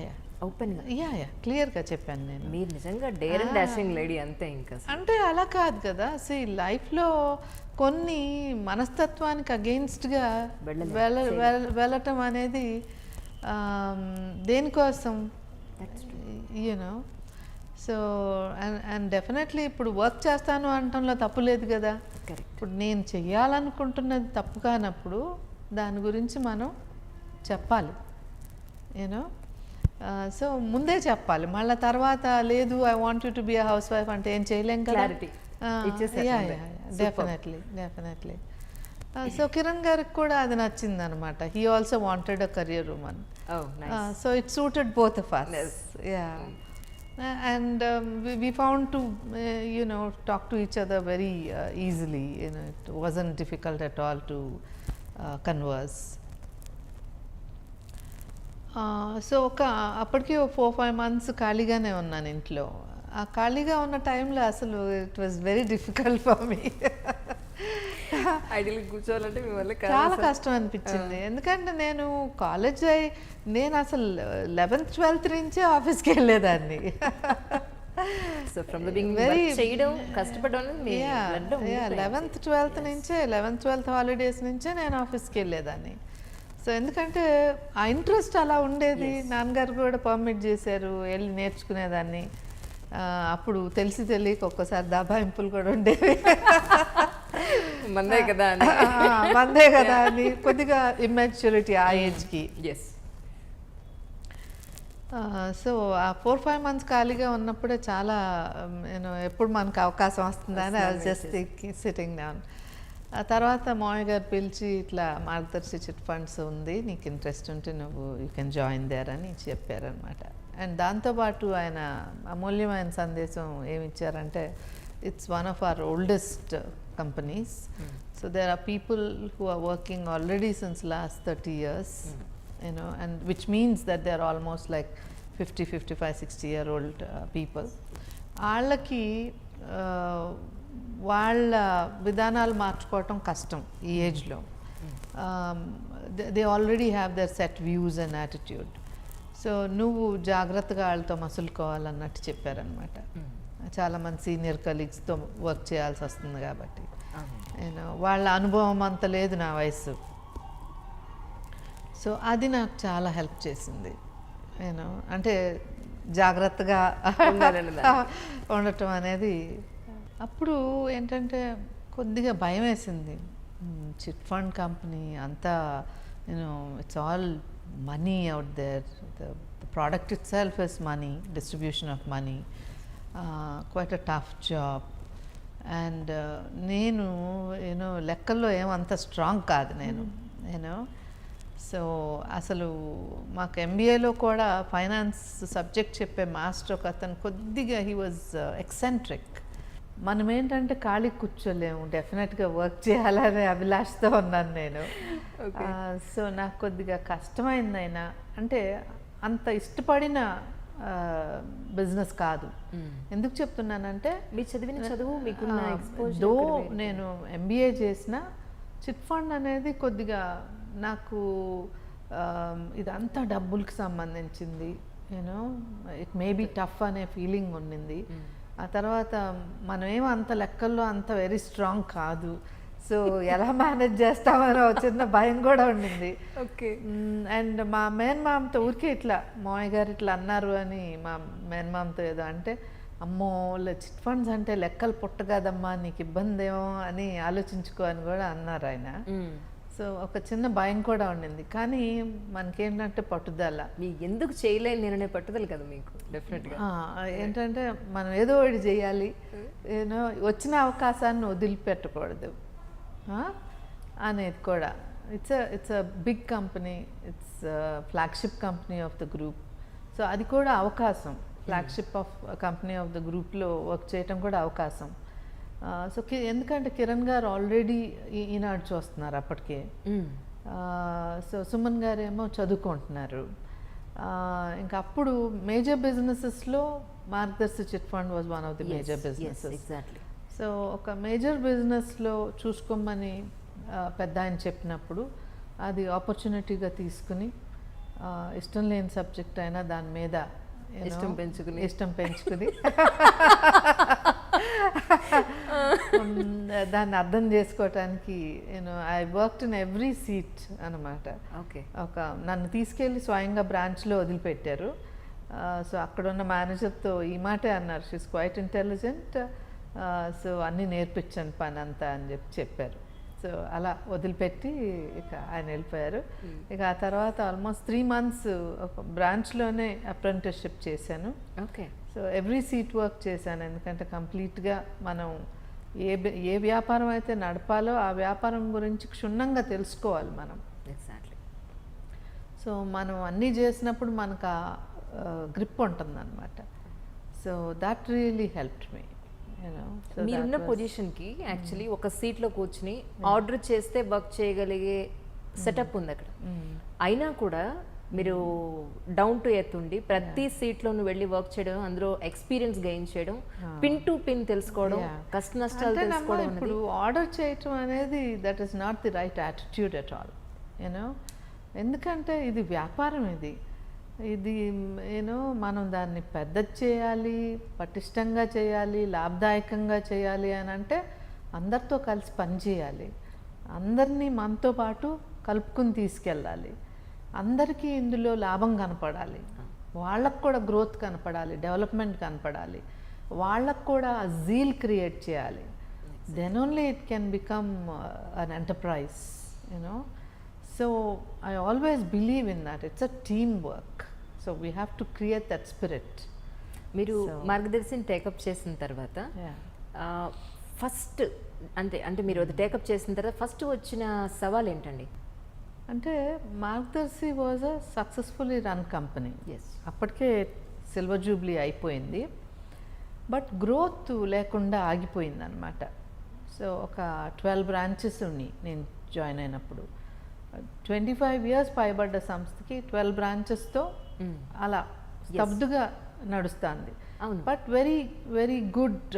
క్లియర్గా చెప్పాను నేను. మీరు నిజంగా డేర్ అండ్ డాషింగ్ లేడీ అంతే. ఇంకా అంటే అలా కాదు కదా. లైఫ్లో కొన్ని మనస్తత్వానికి అగెయిన్స్ట్గా వెళ్ళటం అనేది దేనికోసం, సో అండ్ డెఫినెట్లీ ఇప్పుడు వర్క్ చేస్తాను అనటంలో తప్పు లేదు కదా. ఇప్పుడు నేను చెయ్యాలనుకుంటున్నది తప్పు కానప్పుడు దాని గురించి మనం చెప్పాలి, సో ముందే చెప్పాలి. మళ్ళీ తర్వాత లేదు I want you to be a house wife అంటే ఏం చేయలేం కదా. డెఫినెట్లీ. సో కిరణ్ గారికి కూడా అది నచ్చింది అనమాట. He also wanted a career women. So it suited both of us. And we found to talk to each other very easily. It wasn't difficult at all to converse. So అప్పటికి 4-5 months ఖాళీగానే ఉన్నాను ఇంట్లో. ఆ ఖాళీగా ఉన్న టైంలో అసలు it was very difficult for me. Ideal కూర్చోవాలంటే మీ వల్ల చాలా కష్టం అనిపించింది. ఎందుకంటే నేను అసలు 11th 12th నుంచే ఆఫీస్కి వెళ్ళేదాన్ని. So from the beginning work చేయడం కష్టపడడం అనేది మీ బ్లడ్లో ఉంది. 11th 12th హాలిడేస్ నుంచే నేను ఆఫీస్కి వెళ్ళేదాన్ని. సో ఎందుకంటే ఆ ఇంట్రెస్ట్ అలా ఉండేది. నాన్నగారు కూడా పర్మిట్ చేశారు, వెళ్ళి నేర్చుకునేదాన్ని. అప్పుడు తెలియక ఒక్కోసారి దబాయింపులు కూడా ఉండేవి. మందే కదా అని కొద్దిగా ఇమ్మెచ్యూరిటీ ఆ ఏజ్కి. సో ఆ 4-5 months ఖాళీగా ఉన్నప్పుడే చాలా ఎప్పుడు మనకు అవకాశం వస్తుందా అని జస్ట్ సిట్టింగ్ డౌన్. ఆ తర్వాత మామయ్య గారు పిలిచి ఇట్లా మార్గదర్శి చిట్ ఫండ్స్ ఉంది, నీకు ఇంట్రెస్ట్ ఉంటే నువ్వు యూ కెన్ జాయిన్ దేర్ అని చెప్పారనమాట. అండ్ దాంతోపాటు ఆయన అమూల్యమైన సందేశం ఏమి ఇచ్చారంటే, it's one of our oldest companies. So there are people who are working already since last 30 years. And which means that they are almost like 50, 55, 60-year-old people. వాళ్ళకి వాళ్ళ విధానాలు మార్చుకోవటం కష్టం ఈ ఏజ్లో. They already have their set views and attitude. So నువ్వు జాగ్రత్తగా వాళ్ళతో మసులుకోవాలన్నట్టు చెప్పారనమాట. చాలామంది సీనియర్ కలీగ్స్తో వర్క్ చేయాల్సి వస్తుంది కాబట్టి వాళ్ళ అనుభవం అంత లేదు నా వయసు. సో అది నాకు చాలా హెల్ప్ చేసింది. అంటే జాగ్రత్తగా ఉండటం అనేది. అప్పుడు ఏంటంటే కొద్దిగా భయం వేసింది. చిట్ ఫండ్ కంపెనీ అంతా it's all money out there. The product itself is money, distribution of money, quite a tough job. And నేను లెక్కల్లో ఏమంత స్ట్రాంగ్ కాదు నేను. సో అసలు మాకు ఎంబీఏలో కూడా ఫైనాన్స్ సబ్జెక్ట్ చెప్పే మాస్టర్ ఒక అతను కొద్దిగా హీ వాజ్ ఎక్సెంట్రిక్. మనం ఏంటంటే ఖాళీ కూర్చోలేము, డెఫినెట్గా వర్క్ చేయాలనే అభిలాషతో ఉన్నాను నేను. సో నాకు కొద్దిగా కష్టమైంది. అయినా అంటే అంత ఇష్టపడిన బిజినెస్ కాదు. ఎందుకు చెప్తున్నానంటే మీరు చదివిన చదువు మీకున్న ఎక్స్పోజర్, దో నేను ఎంబీఏ చేసిన చిట్ ఫండ్ అనేది కొద్దిగా నాకు ఇదంతా డబ్బులకి సంబంధించింది. ఇట్ మే బీ టఫ్ అనే ఫీలింగ్ ఉండింది. ఆ తర్వాత మనం ఏమో అంత లెక్కల్లో అంత వెరీ స్ట్రాంగ్ కాదు. సో ఎలా మేనేజ్ చేస్తామని చిన్న భయం కూడా ఉండింది. ఓకే. అండ్ మా మేనమామతో ఊరికే ఇట్లా మామయ్య గారు ఇట్లా అన్నారు అని మా మేనమామతో ఏదో అంటే, అమ్మో చిట్ ఫండ్స్ అంటే లెక్కలు పుట్టగదమ్మా, నీకు ఇబ్బంది ఏమో అని ఆలోచించుకో అని కూడా అన్నారు ఆయన. సో ఒక చిన్న భయం కూడా ఉండింది. కానీ మనకేంటంటే పట్టుదల, మీకు ఎందుకు చేయలేని నేననే పట్టుదల కదా మీకు. డెఫినెట్గా ఏంటంటే మనం ఏదో ఒకటి చేయాలి, వచ్చిన అవకాశాన్ని వదిలిపెట్టకూడదు అనేది కూడా. It's a big company, it's flagship company of the group. So అది కూడా అవకాశం. Flagship of company of the గ్రూప్లో వర్క్ చేయటం కూడా అవకాశం. సో ఎందుకంటే కిరణ్ గారు ఆల్రెడీ ఈనాడు చూస్తున్నారు అప్పటికే. సో సుమన్ గారు ఏమో చదువుకుంటున్నారు. ఇంకా అప్పుడు major బిజినెసెస్లో Margadarsi chit fund was one of the major businesses. Exactly. So ఒక మేజర్ బిజినెస్లో చూసుకోమని పెద్ద ఆయన చెప్పినప్పుడు అది ఆపర్చునిటీగా తీసుకుని, ఇష్టం లేని సబ్జెక్ట్ అయినా దాని మీద ఇష్టం పెంచుకుని దాన్ని అర్థం చేసుకోవటానికి I worked in every seat అనమాట. ఓకే. ఒక నన్ను తీసుకెళ్ళి స్వయంగా బ్రాంచ్లో వదిలిపెట్టారు. సో అక్కడ ఉన్న మేనేజర్తో ఈ మాటే అన్నారు, షీస్ క్వైట్ ఇంటెలిజెంట్, సో అన్నీ నేర్పించండి పని అంతా అని చెప్పారు. సో అలా వదిలిపెట్టి ఇక ఆయన వెళ్ళిపోయారు. ఇక ఆ తర్వాత ఆల్మోస్ట్ 3 months ఒక బ్రాంచ్లోనే అప్రెంటిస్షిప్ చేశాను. Okay. So every seat work చేశాను. ఎందుకంటే కంప్లీట్గా మనం ఏ వ్యాపారం అయితే నడపాలో ఆ వ్యాపారం గురించి క్షుణ్ణంగా తెలుసుకోవాలి మనం. ఎగ్జాక్ట్లీ. సో మనం అన్నీ చేసినప్పుడు మనకు ఆ గ్రిప్ ఉంటుంది అనమాట. So that really helped me. మీరున్న పొజిషన్కి యాక్చువల్లీ ఒక సీట్లో కూర్చుని ఆర్డర్ చేస్తే వర్క్ చేయగలిగే సెటప్ ఉంది అక్కడ. అయినా కూడా మీరు డౌన్ టు ఎర్త్ ఉండి ప్రతి సీట్లోనూ వెళ్ళి వర్క్ చేయడం, అందులో ఎక్స్పీరియన్స్ గెయిన్ చేయడం, పిన్ టు పిన్ తెలుసుకోవడం, కష్ట నష్టాలు తెలుసుకోవడం. ఇప్పుడు ఆర్డర్ చేయటం అనేది that is not the right attitude at all, you know. ఎందుకంటే ఇది వ్యాపారం, ఇది యూనో మనం దాన్ని పెద్ద చేయాలి, పటిష్టంగా చేయాలి, లాభదాయకంగా చేయాలి అని అంటే అందరితో కలిసి పని చేయాలి, అందరినీ మనతో పాటు కలుపుకుని తీసుకెళ్ళాలి, అందరికీ ఇందులో లాభం కనపడాలి, వాళ్ళకు కూడా గ్రోత్ కనపడాలి, డెవలప్మెంట్ కనపడాలి, వాళ్ళకు కూడా జీల్ క్రియేట్ చేయాలి. Then only it can become an enterprise, you know. So I always believe in that. It's a teamwork. So we have to create that spirit. మీరు మార్గదర్శిని టేకప్ చేసిన తర్వాత ఫస్ట్ అంటే మీరు అది టేకప్ చేసిన తర్వాత ఫస్ట్ వచ్చిన సవాల్ ఏంటండి? అంటే మార్గదర్శి was a successfully run company. అప్పటికే సిల్వర్ జూబ్లీ అయిపోయింది, బట్ గ్రోత్ లేకుండా ఆగిపోయింది అనమాట. సో ఒక 12 బ్రాంచెస్ ఉన్నాయి నేను జాయిన్ అయినప్పుడు. 25 years పైబడ్డ సంస్థకి 12 బ్రాంచెస్తో అలా స్తబ్దుగా నడుస్తుంది. But very very good.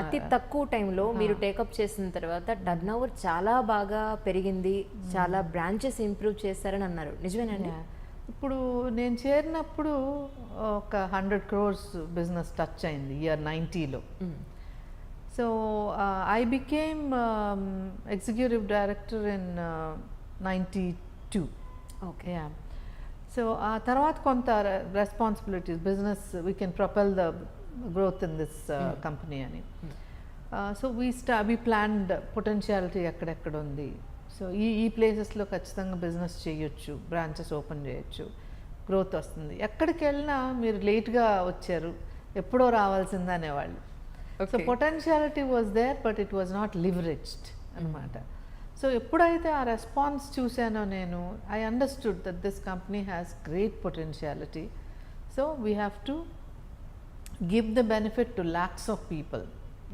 అతి తక్కువ టైంలో మీరు టేకప్ చేసిన తర్వాత టర్న్ ఓవర్ చాలా బాగా పెరిగింది, చాలా బ్రాంచెస్ ఇంప్రూవ్ చేశారని అన్నారు, నిజమేనండి? ఇప్పుడు నేను చేరినప్పుడు ఒక 100 crores బిజినెస్ టచ్ అయింది ఇయర్ 90లో. So I became executive director in 92. Okay. So ఆ తర్వాత కొంత responsibilities, business we can propel the growth in this company అని. సో వీ ప్లాన్డ్ పొటెన్షియాలిటీ ఎక్కడెక్కడ ఉంది, సో ఈ ప్లేసెస్లో ఖచ్చితంగా బిజినెస్ చేయొచ్చు, బ్రాంచెస్ ఓపెన్ చేయొచ్చు, గ్రోత్ వస్తుంది. ఎక్కడికి వెళ్ళినా మీరు లేట్గా వచ్చారు, ఎప్పుడో రావాల్సింది అనేవాళ్ళు. So potentiality was there, but it was not leveraged అనమాట. సో ఎప్పుడైతే ఆ రెస్పాన్స్ చూసానో నేను, I understood that this company has great potentiality. So we have to give the benefit to lakhs of people.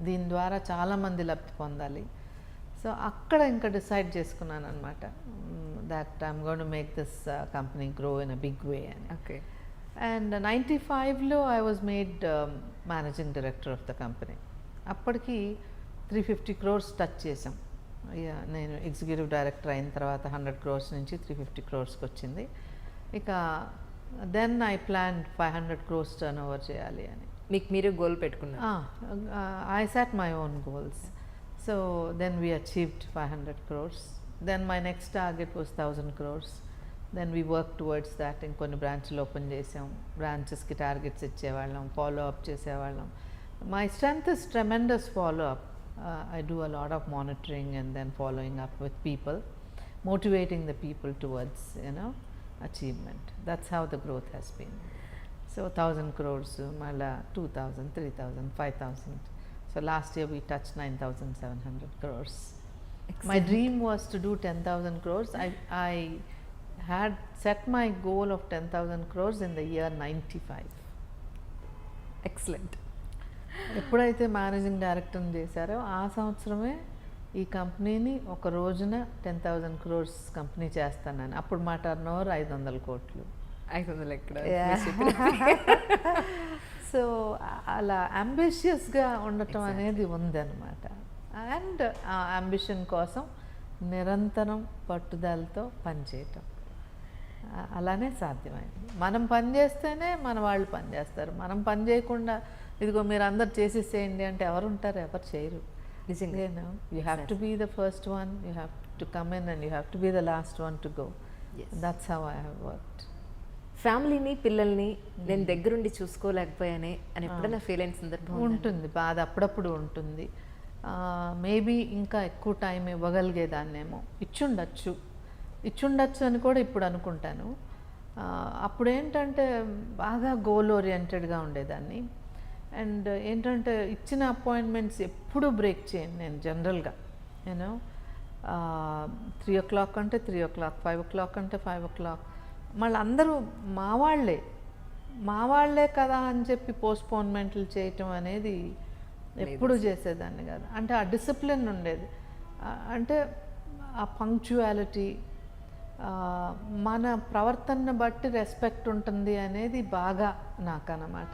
దీని ద్వారా చాలామంది లబ్ధి పొందాలి. సో అక్కడ ఇంకా డిసైడ్ చేసుకున్నాను అనమాట, that I'm going to make this company grow in a big way అని. ఓకే. అండ్ 95లో I was made managing director of the company. అప్పటికి 350 crores టచ్ చేసాం. నేను ఎగ్జిక్యూటివ్ డైరెక్టర్ అయిన తర్వాత 100 crores నుంచి 350 crores-కి వచ్చింది. ఇక then I plan 500 crores turnover చేయాలి అని. మీకు మీరు గోల్ పెట్టుకున్నారు? I set my own goals. So then we achieved 500 crores. Then my next target was 1000 crores. Then we work towards that. ఇంకొన్ని బ్రాంచ్లు ఓపెన్ చేసాం, బ్రాంచెస్కి టార్గెట్స్ ఇచ్చేవాళ్ళం, ఫాలో అప్ చేసేవాళ్ళం. My strength is tremendous follow up. I do a lot of monitoring and then following up with people, motivating the people towards, achievement. That's how the growth has been. So 1000 crores, mala 2000, 3000, 5000. So last year we touched 9700 crores. Excellent. My dream was to do 10,000 crores. I had set my goal of 10,000 crores in the year 95. Excellent. ఎప్పుడైతే managing డైరెక్టర్ని చేశారో ఆ సంవత్సరమే ఈ కంపెనీని ఒక రోజున 10,000 crores company చేస్తానని. అప్పుడు మా టర్న్ ఓవర్ 500 కోట్లు. 500 ఎక్కడ? సో అలా అంబిషియస్గా ఉండటం అనేది ఉందన్నమాట. అండ్ ఆ అంబిషన్ కోసం నిరంతరం పట్టుదలతో పనిచేయటం అలానే సాధ్యమైంది. మనం పని చేస్తేనే మన వాళ్ళు పని చేస్తారు. మనం పని చేయకుండా ఇదిగో మీరు అందరు చేసేసేయండి అంటే ఎవరు ఉంటారు? ఎవరు చేయరు. నిజంగా you have to be the first one, you have to come in and you have to be the last one to go. That's how I have worked. ఫ్యామిలీని, పిల్లల్ని నేను దగ్గరుండి చూసుకోలేకపోయానే అని ఎప్పుడైనా ఫీల్ అయిన సందర్భం ఉంటుంది. బాధ అప్పుడప్పుడు ఉంటుంది. మేబీ ఇంకా ఎక్కువ టైం ఇవ్వగలిగేదాన్నేమో, ఇచ్చుండొచ్చు అని కూడా ఇప్పుడు అనుకుంటాను. అప్పుడు ఏంటంటే బాగా గోల్ ఓరియంటెడ్గా ఉండేదాన్ని. అండ్ ఏంటంటే ఇచ్చిన అపాయింట్మెంట్స్ ఎప్పుడూ బ్రేక్ చేయను నేను జనరల్గా. 3 o'clock అంటే 3 o'clock, 5 o'clock అంటే 5 o'clock. మళ్ళీ అందరూ మా వాళ్ళే కదా అని చెప్పి పోస్ట్పోన్మెంట్లు చేయటం అనేది ఎప్పుడు చేసేదాన్ని కాదు. అంటే ఆ డిసిప్లిన్ ఉండేది, అంటే ఆ పంక్చువాలిటీ, మన ప్రవర్తనను బట్టి రెస్పెక్ట్ ఉంటుంది అనేది బాగా నాకు అన్నమాట.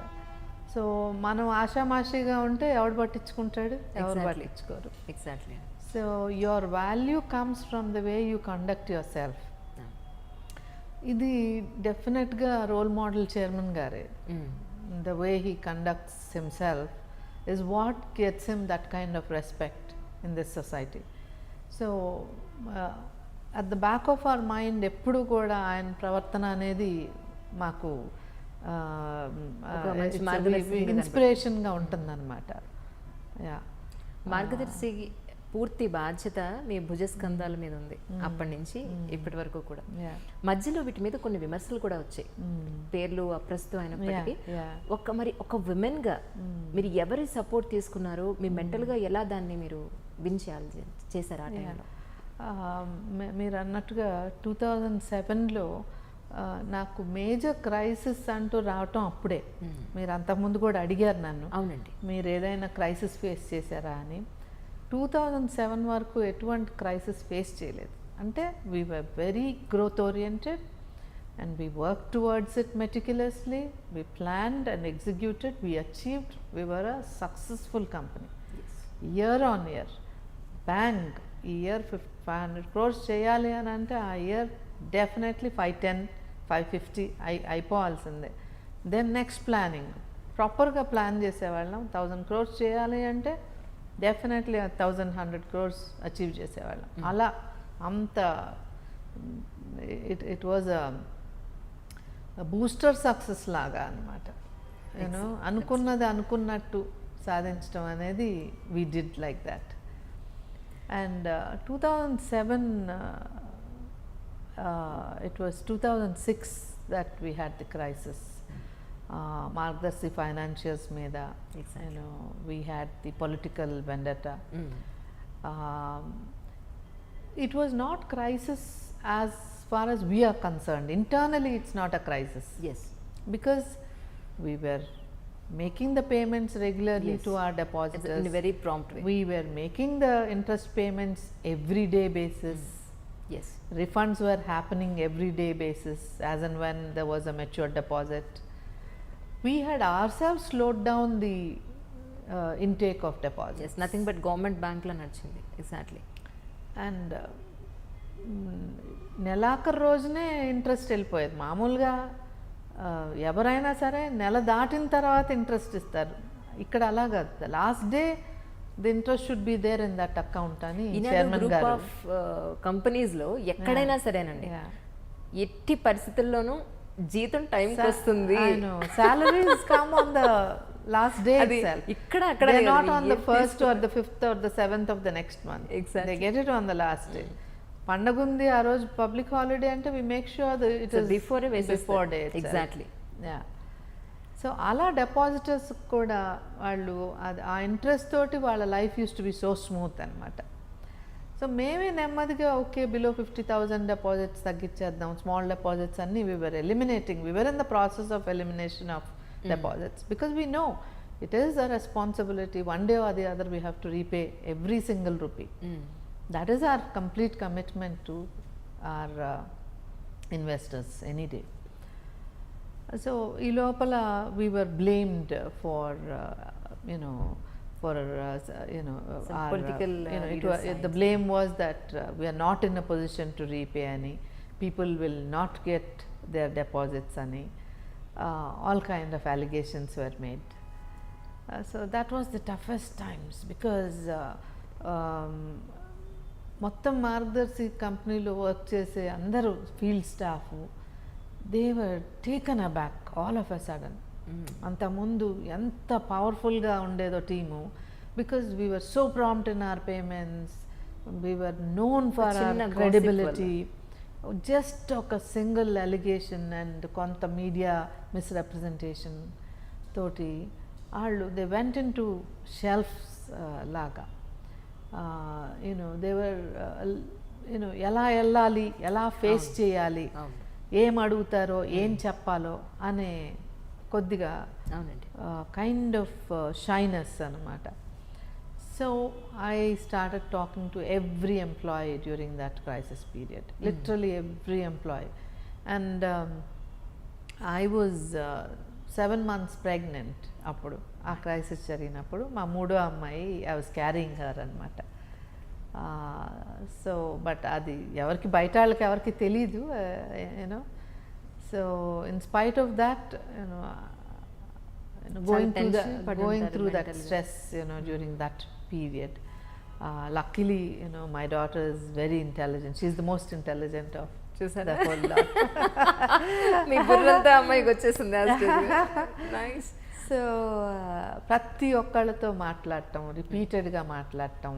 సో మనం ఆషామాషిగా ఉంటే ఎవడు పట్టించుకుంటాడు, ఎవరు పట్టించుకోరు. Exactly. So your value comes from the way you conduct your self. ఇది డెఫినెట్గా రోల్ మోడల్ చైర్మన్ గారే. The way he conducts himself is what gets him that kind of respect in this society. So at the back of our mind ఎప్పుడు కూడా ఆయన ప్రవర్తన అనేది మాకు ఇన్స్పిరేషన్గా ఉంటుందన్నమాట. మార్గదర్శి పూర్తి బాధ్యత మీ భుజస్కంధాల మీద ఉంది అప్పటి నుంచి ఇప్పటి వరకు కూడా. మధ్యలో వీటి మీద కొన్ని విమర్శలు కూడా వచ్చాయి, పేర్లు అప్రస్తుతం అయినప్పటికీ. ఒక విమెన్ గా మీరు ఎవరి సపోర్ట్ తీసుకున్నారు, మీ మెంటల్ గా ఎలా దాన్ని మీరు విన్ చేశారు ఆ టైంలో? మీరు అన్నట్టుగా 2007లో నాకు మేజర్ క్రైసిస్ అంటూ రావటం అప్పుడే. మీరు అంతకుముందు కూడా అడిగారు నన్ను, అవునండి, మీరు ఏదైనా క్రైసిస్ ఫేస్ చేశారా అని. 2007 వరకు ఎటువంటి క్రైసిస్ ఫేస్ చేయలేదు. అంటే we were very growth oriented and we work towards it meticulously. We planned and executed, we achieved, we were a successful company. Year on year bank ఈ ఇయర్ 500 crores చేయాలి అని అంటే ఆ ఇయర్ డెఫినెట్లీ 510, 550 అయిపోవాల్సిందే. Then next planning ప్రాపర్గా plan చేసేవాళ్ళం. 1000 crores చేయాలి అంటే డెఫినెట్లీ 1100 crores అచీవ్ చేసేవాళ్ళం. అలా అంత ఇట్ వాజ్ బూస్టర్ సక్సెస్ లాగా అనమాట. నేను అనుకున్నది అనుకున్నట్టు సాధించడం అనేది we did like that. And 2007 it was 2006 that we had the crisis. Margadarsi financiers మీద, you know, we had the political vendetta. It was not crisis as far as we are concerned. Internally it's not a crisis. Yes, because we were making the payments regularly to our depositors in a very prompt way. We were making the interest payments every day basis. Yes, Refunds were happening every day basis as and when there was a mature deposit. We had ourselves slowed down the intake of deposits. yes, nothing but government bank la నడిచింది. Exactly. And నెలాఖరు రోజునే interest వెళ్ళిపోయేది. మామూలుగా ఎవరైనా సరే నెల దాటిన తర్వాత ఇంట్రెస్ట్ ఇస్తారు. ఇక్కడ అలా కాదు, the last day the interest should be there in that account అని చైర్మన్ గారు. గ్రూప్ ఆఫ్ కంపెనీస్ లో ఎక్కడైనా సరేనండి, ఎట్టి పరిస్థితుల్లోనూ జీతం టైంకి వస్తుంది. Salaries come on the last day itself. ఇక్కడ అక్కడ not on the first or the fifth or the seventh of the next month. They get it on the last day. పండగ ఉంది ఆ రోజు, పబ్లిక్ హాలిడే అంటే we make sure it is before day. Exactly. Yeah. So అలా depositors కూడా వాళ్ళు ఆ interest తోటి వాళ్ళ life used to be so smooth అనమాట. సో మేమే నెమ్మదిగా ఓకే బిలో 50,000 డిపాజిట్స్ తగ్గించేద్దాం, స్మాల్ డిపాజిట్స్ అన్నీ we are eliminating. We are in the process of elimination of deposits because we know it is a responsibility. One day or the other we have to repay every single rupee. That is our complete commitment to our investors any day. So ee lopala we were blamed for for our political the blame was that we are not in a position to repay any, people will not get their deposits any, all kind of allegations were made. So that was the toughest times because మొత్తం మార్గదర్శి కంపెనీలో work చేసే అందరూ field staff they were taken అబ్యాక్ all of a sudden. అంతకుముందు ఎంత పవర్ఫుల్గా ఉండేదో team, because we were so prompt in our payments, we were known for hour credibility. Just ఒక single allegation and కొంత మీడియా మిస్రెప్రజెంటేషన్ తోటి వాళ్ళు they went in to shelves లాగా. they were ఎలా వెళ్ళాలి, ఎలా ఫేస్ చేయాలి, ఏం అడుగుతారో ఏం చెప్పాలో అనే కొద్దిగా కైండ్ ఆఫ్ షైనెస్ అనమాట. So I started talking to every employee during that crisis period, literally every employee. And I was 7 months pregnant అప్పుడు ఆ క్రైసిస్ జరిగినప్పుడు. మా మూడో అమ్మాయి ఐ వాజ్ క్యారింగ్ హర్ అనమాట. సో బట్ అది ఎవరికి బయట వాళ్ళకి ఎవరికి తెలీదు, you know. So in spite of that, you know, going through that stress, you know, during that period, luckily, you know, my daughter is very intelligent. She's the most intelligent of the whole lot. మీ బుర్రంతా అమ్మాయికి వచ్చేసింది. Nice. So ప్రతి ఒక్కళ్ళతో మాట్లాడటం, రిపీటెడ్గా మాట్లాడటం,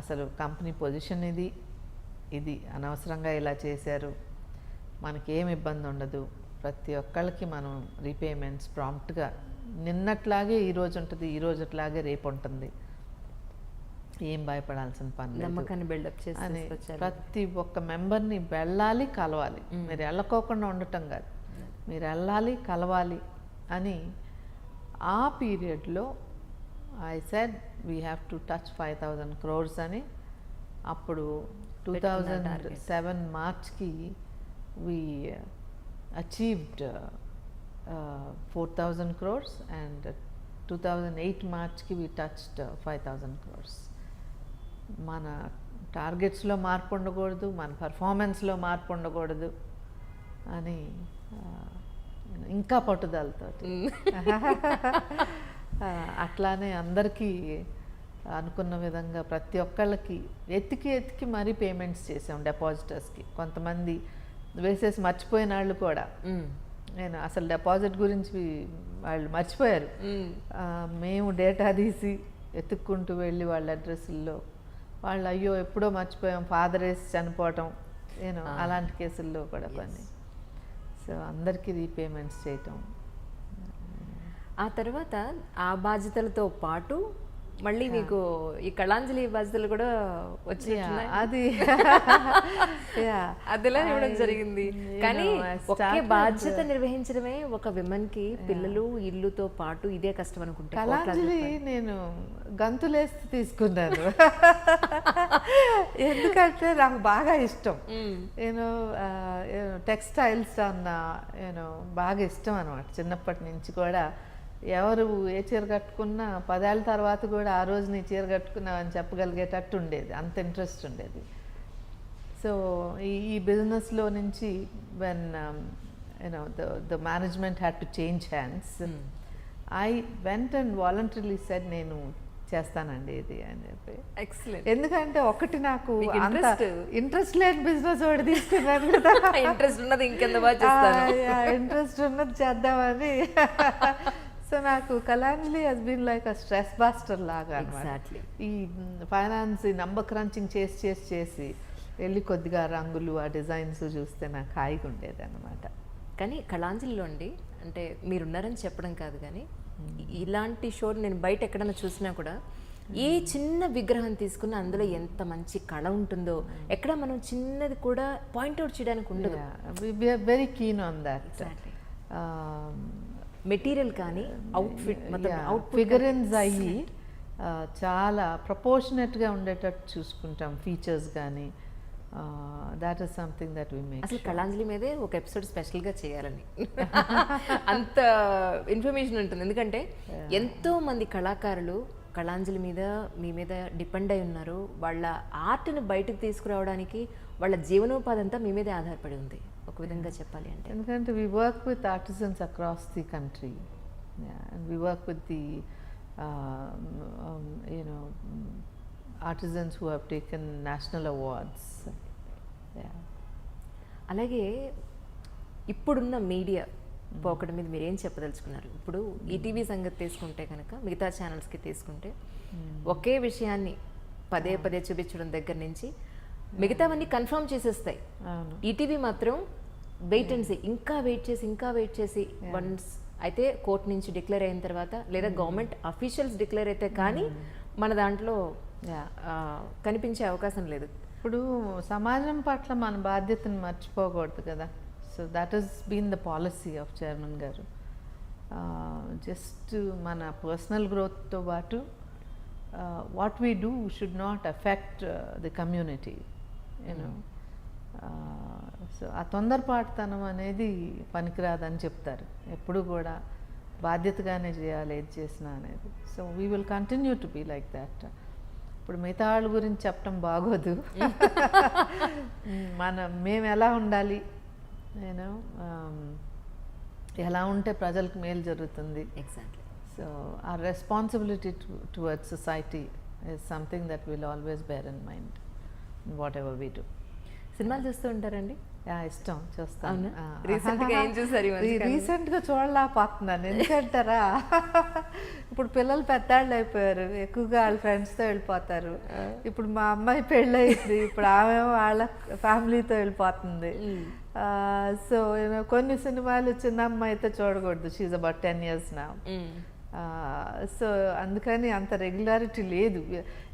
అసలు company position ఇది అనవసరంగా ఇలా చేశారు, మనకేం ఇబ్బంది ఉండదు, ప్రతి ఒక్కళ్ళకి మనం రీపేమెంట్స్ ప్రాంప్ట్గా నిన్నట్లాగే ఈరోజు ఉంటుంది, ఈరోజు అట్లాగే రేపు ఉంటుంది, ఏం భయపడాల్సిన పని లేదు, నమ్మకాన్ని బిల్డప్ చేసి ప్రతి ఒక్క మెంబర్ని వెళ్ళాలి, కలవాలి. మీరు వెళ్ళకోకుండా ఉండటం కాదు, మీరు వెళ్ళాలి, కలవాలి అని. ఆ పీరియడ్లో I said we have to touch 5,000 crores అని. అప్పుడు 2007 మార్చ్కి వీ అచీవ్డ్ 4,000 crores and 2008 మార్చ్కి వీ టచ్డ్ 5,000 crores. మన టార్గెట్స్లో మార్పు ఉండకూడదు, మన పర్ఫార్మెన్స్లో మార్పు ఉండకూడదు అని ఇంకా పట్టుదలతో అట్లానే అందరికీ అనుకున్న విధంగా ప్రతి ఒక్కళ్ళకి ఎతికి మరీ పేమెంట్స్ చేసాం డిపాజిటర్స్కి. కొంతమంది వేసేసి మర్చిపోయిన వాళ్ళు కూడా, నేను అసలు డిపాజిట్ గురించి వాళ్ళు మర్చిపోయారు, మేము డేటా తీసి ఎత్తుక్కుంటూ వెళ్ళి వాళ్ళ అడ్రస్ల్లో, వాళ్ళు అయ్యో ఎప్పుడో మర్చిపోయాం, ఫాదర్ వేసి చనిపోవటం, నేను అలాంటి కేసుల్లో కూడా కొన్ని. సో అందరికీ రీపేమెంట్స్ చేయటం. ఆ తర్వాత ఆ బాధ్యతలతో పాటు మళ్ళీ మీకు ఈ కళాంజలి బాధ్యతలు కూడా వచ్చి అది అదిలా ఇవ్వడం జరిగింది. కానీ ఒకే బాధ్యత నిర్వహించడమే ఒక విమెన్ కి పిల్లలు ఇల్లుతో పాటు ఇదే కష్టం అనుకుంటా. కళాంజలి నేను గంతులేస్తూ తీసుకున్నాను, ఎందుకంటే నాకు బాగా ఇష్టం. నేను టెక్స్టైల్స్ అన్న బాగా ఇష్టం అనమాట. చిన్నప్పటి నుంచి కూడా ఎవరు ఏ చీర కట్టుకున్నా 10 ఏళ్ళ తర్వాత కూడా ఆ రోజు నీ చీర కట్టుకున్నావు అని చెప్పగలిగేటట్టు ఉండేది, అంత ఇంట్రెస్ట్ ఉండేది. సో ఈ బిజినెస్లో నుంచి when the management had to change hands, I went and voluntarily said నేను చేస్తానండి ఇది అని చెప్పి. ఎక్సలెంట్. ఎందుకంటే ఒకటి నాకు అంత ఇంట్రెస్ట్ లేని బిజినెస్ ఒకటి తీసుకున్నాను కదా, ఇంట్రెస్ట్ ఉన్నది ఇంకెంత బాగా చేస్తాను, ఇంట్రెస్ట్ ఉన్నది చేద్దామని. సో నాకు Kalanjali has been like a stress buster లాగా అన్నమాట. ఈ ఫైనాన్స్ నంబర్ క్రంచింగ్ చేసి వెళ్ళి కొద్దిగా రంగులు ఆ డిజైన్స్ చూస్తే నాకు హాయిగా ఉండేది అనమాట. కానీ కళాంజలిలో అండి, అంటే మీరున్నారని చెప్పడం కాదు, కానీ ఇలాంటి షో నేను బయట ఎక్కడైనా చూసినా కూడా ఏ చిన్న విగ్రహం తీసుకున్నా అందులో ఎంత మంచి కళ ఉంటుందో ఎక్కడ మనం చిన్నది కూడా పాయింట్అవుట్ చేయడానికి ఉండదు. We are very keen on that. Material కానీ అవుట్ఫిట్ ఫిగరెన్స్ అయ్యి చాలా ప్రపోర్షనేట్గా ఉండేటట్టు చూసుకుంటాం, ఫీచర్స్ కానీ. That is something that we make. అసలు కళాంజలి మీదే ఒక ఎపిసోడ్ స్పెషల్గా చేయాలని అంత ఇన్ఫర్మేషన్ ఉంటుంది. ఎందుకంటే ఎంతో మంది కళాకారులు కళాంజలి మీద మీ మీద డిపెండ్ అయి ఉన్నారు. వాళ్ళ ఆర్ట్ని బయటకు తీసుకురావడానికి వాళ్ళ జీవనోపాధి అంతా మీ మీదే ఆధారపడి ఉంది ఒక విధంగా చెప్పాలి అంటే. ఎందుకంటే we work with artisans across the country, and we work with the artisans who have taken national awards. అలాగే ఇప్పుడున్న మీడియా పోకడ మీద మీరు ఏం చెప్పదలుచుకున్నారు? ఇప్పుడు ఈటీవీ సంగతి తీసుకుంటే కనుక మిగతా ఛానల్స్కి తీసుకుంటే ఒకే విషయాన్ని పదే చూపించడం దగ్గర నుంచి మిగతావన్నీ కన్ఫర్మ్ చేసేస్తాయి. ఈటీవీ మాత్రం వెయిట్ అండ్ సీ, ఇంకా వెయిట్ చేసి వన్స్ అయితే కోర్టు నుంచి డిక్లేర్ అయిన తర్వాత లేదా గవర్నమెంట్ అఫీషియల్స్ డిక్లేర్ అయితే కానీ మన దాంట్లో కనిపించే అవకాశం లేదు. ఇప్పుడు సమాజం పట్ల మన బాధ్యతను మర్చిపోకూడదు కదా. So that is been the policy of chairman గారు. జస్ట్ మన పర్సనల్ గ్రోత్తో పాటు what we do should not affect the community, you know. So ఆ తొందరపాటుతనం అనేది పనికిరాదని చెప్తారు ఎప్పుడు కూడా. బాధ్యతగానే చేయాలి ఏది చేసినా అనేది. So we will continue to be like that. ఇప్పుడు మిగతా వాళ్ళ గురించి చెప్పడం బాగోదు. మేము ఎలా ఉండాలి, నేను ఎలా ఉంటే ప్రజలకు మేలు జరుగుతుంది. Exactly. So our responsibility towards society is something that we'll always bear in mind in whatever we do. సినిమాలు చూస్తూ ఉంటారండి? ఇష్టం, చూస్తాను. రీసెంట్గా ఏం చూసారు? రీసెంట్గా చూడలేకపోతున్నాను. ఎందుకంటారా, ఇప్పుడు పిల్లలు పెద్దాళ్ళు అయిపోయారు, ఎక్కువగా వాళ్ళ ఫ్రెండ్స్తో వెళ్ళిపోతారు. ఇప్పుడు మా అమ్మాయి పెళ్ళయింది, ఇప్పుడు ఆమె వాళ్ళ ఫ్యామిలీతో వెళ్ళిపోతుంది. సో కొన్ని సినిమాలు చిన్న అమ్మాయితో చూడకూడదు. షీఈ్ అబౌట్ 10 years నా. సో అందుకని అంత రెగ్యులారిటీ లేదు.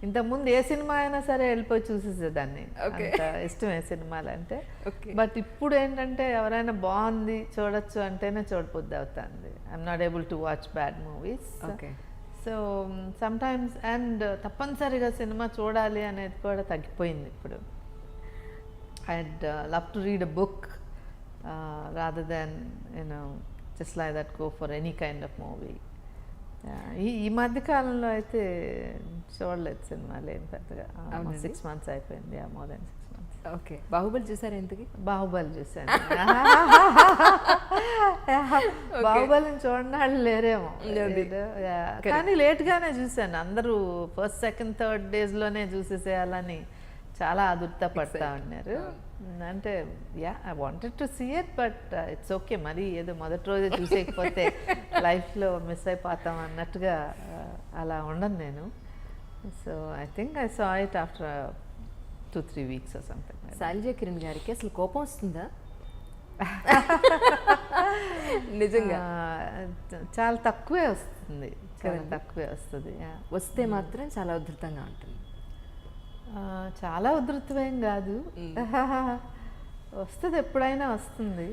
ఇంతకుముందు ఏ సినిమా అయినా సరే వెళ్ళిపోయి చూసేసేదాన్ని, అంత ఇష్టమే సినిమాలు అంటే. బట్ ఇప్పుడు ఏంటంటే ఎవరైనా బాగుంది చూడొచ్చు అంటేనే చూడబుద్ధి అవుతుంది. I'm not able to watch bad movies. So sometimes and తప్పనిసరిగా సినిమా చూడాలి అనేది కూడా తగ్గిపోయింది ఇప్పుడు. I'd love to read a book rather than just like that go for any kind of movie. ఈ మధ్య కాలంలో అయితే చూడలేదు సినిమాలు ఏం పెద్దగా. 6 months అయిపోయింది, more than 6 months. Okay. Baahubali చూసారు? ఎందుకు? బాహుబలి చూసాను. బాహుబలిని చూడని వాళ్ళు లేరేమో, కానీ లేట్గానే చూశాను. అందరూ ఫస్ట్ సెకండ్ థర్డ్ డేస్లోనే చూసేసేయాలని చాలా ఆదుర్త పడతా ఉన్నారు. అంటే I wanted to see it, but it's okay. మరి ఏదో మొదటి రోజే చూసేయకపోతే లైఫ్లో మిస్ అయిపోతాం అన్నట్టుగా అలా ఉండను నేను. So I think I saw it after 2-3 weeks or something. శైలజాకిరణ్ గారికి అసలు కోపం వస్తుందా? నిజంగా చాలా తక్కువే వస్తుంది, చాలా తక్కువే వస్తుంది. వస్తే మాత్రం చాలా ఉధృతంగా ఉంటుంది. చాలా ఉధృతమేం కాదు, వస్తుంది, ఎప్పుడైనా వస్తుంది,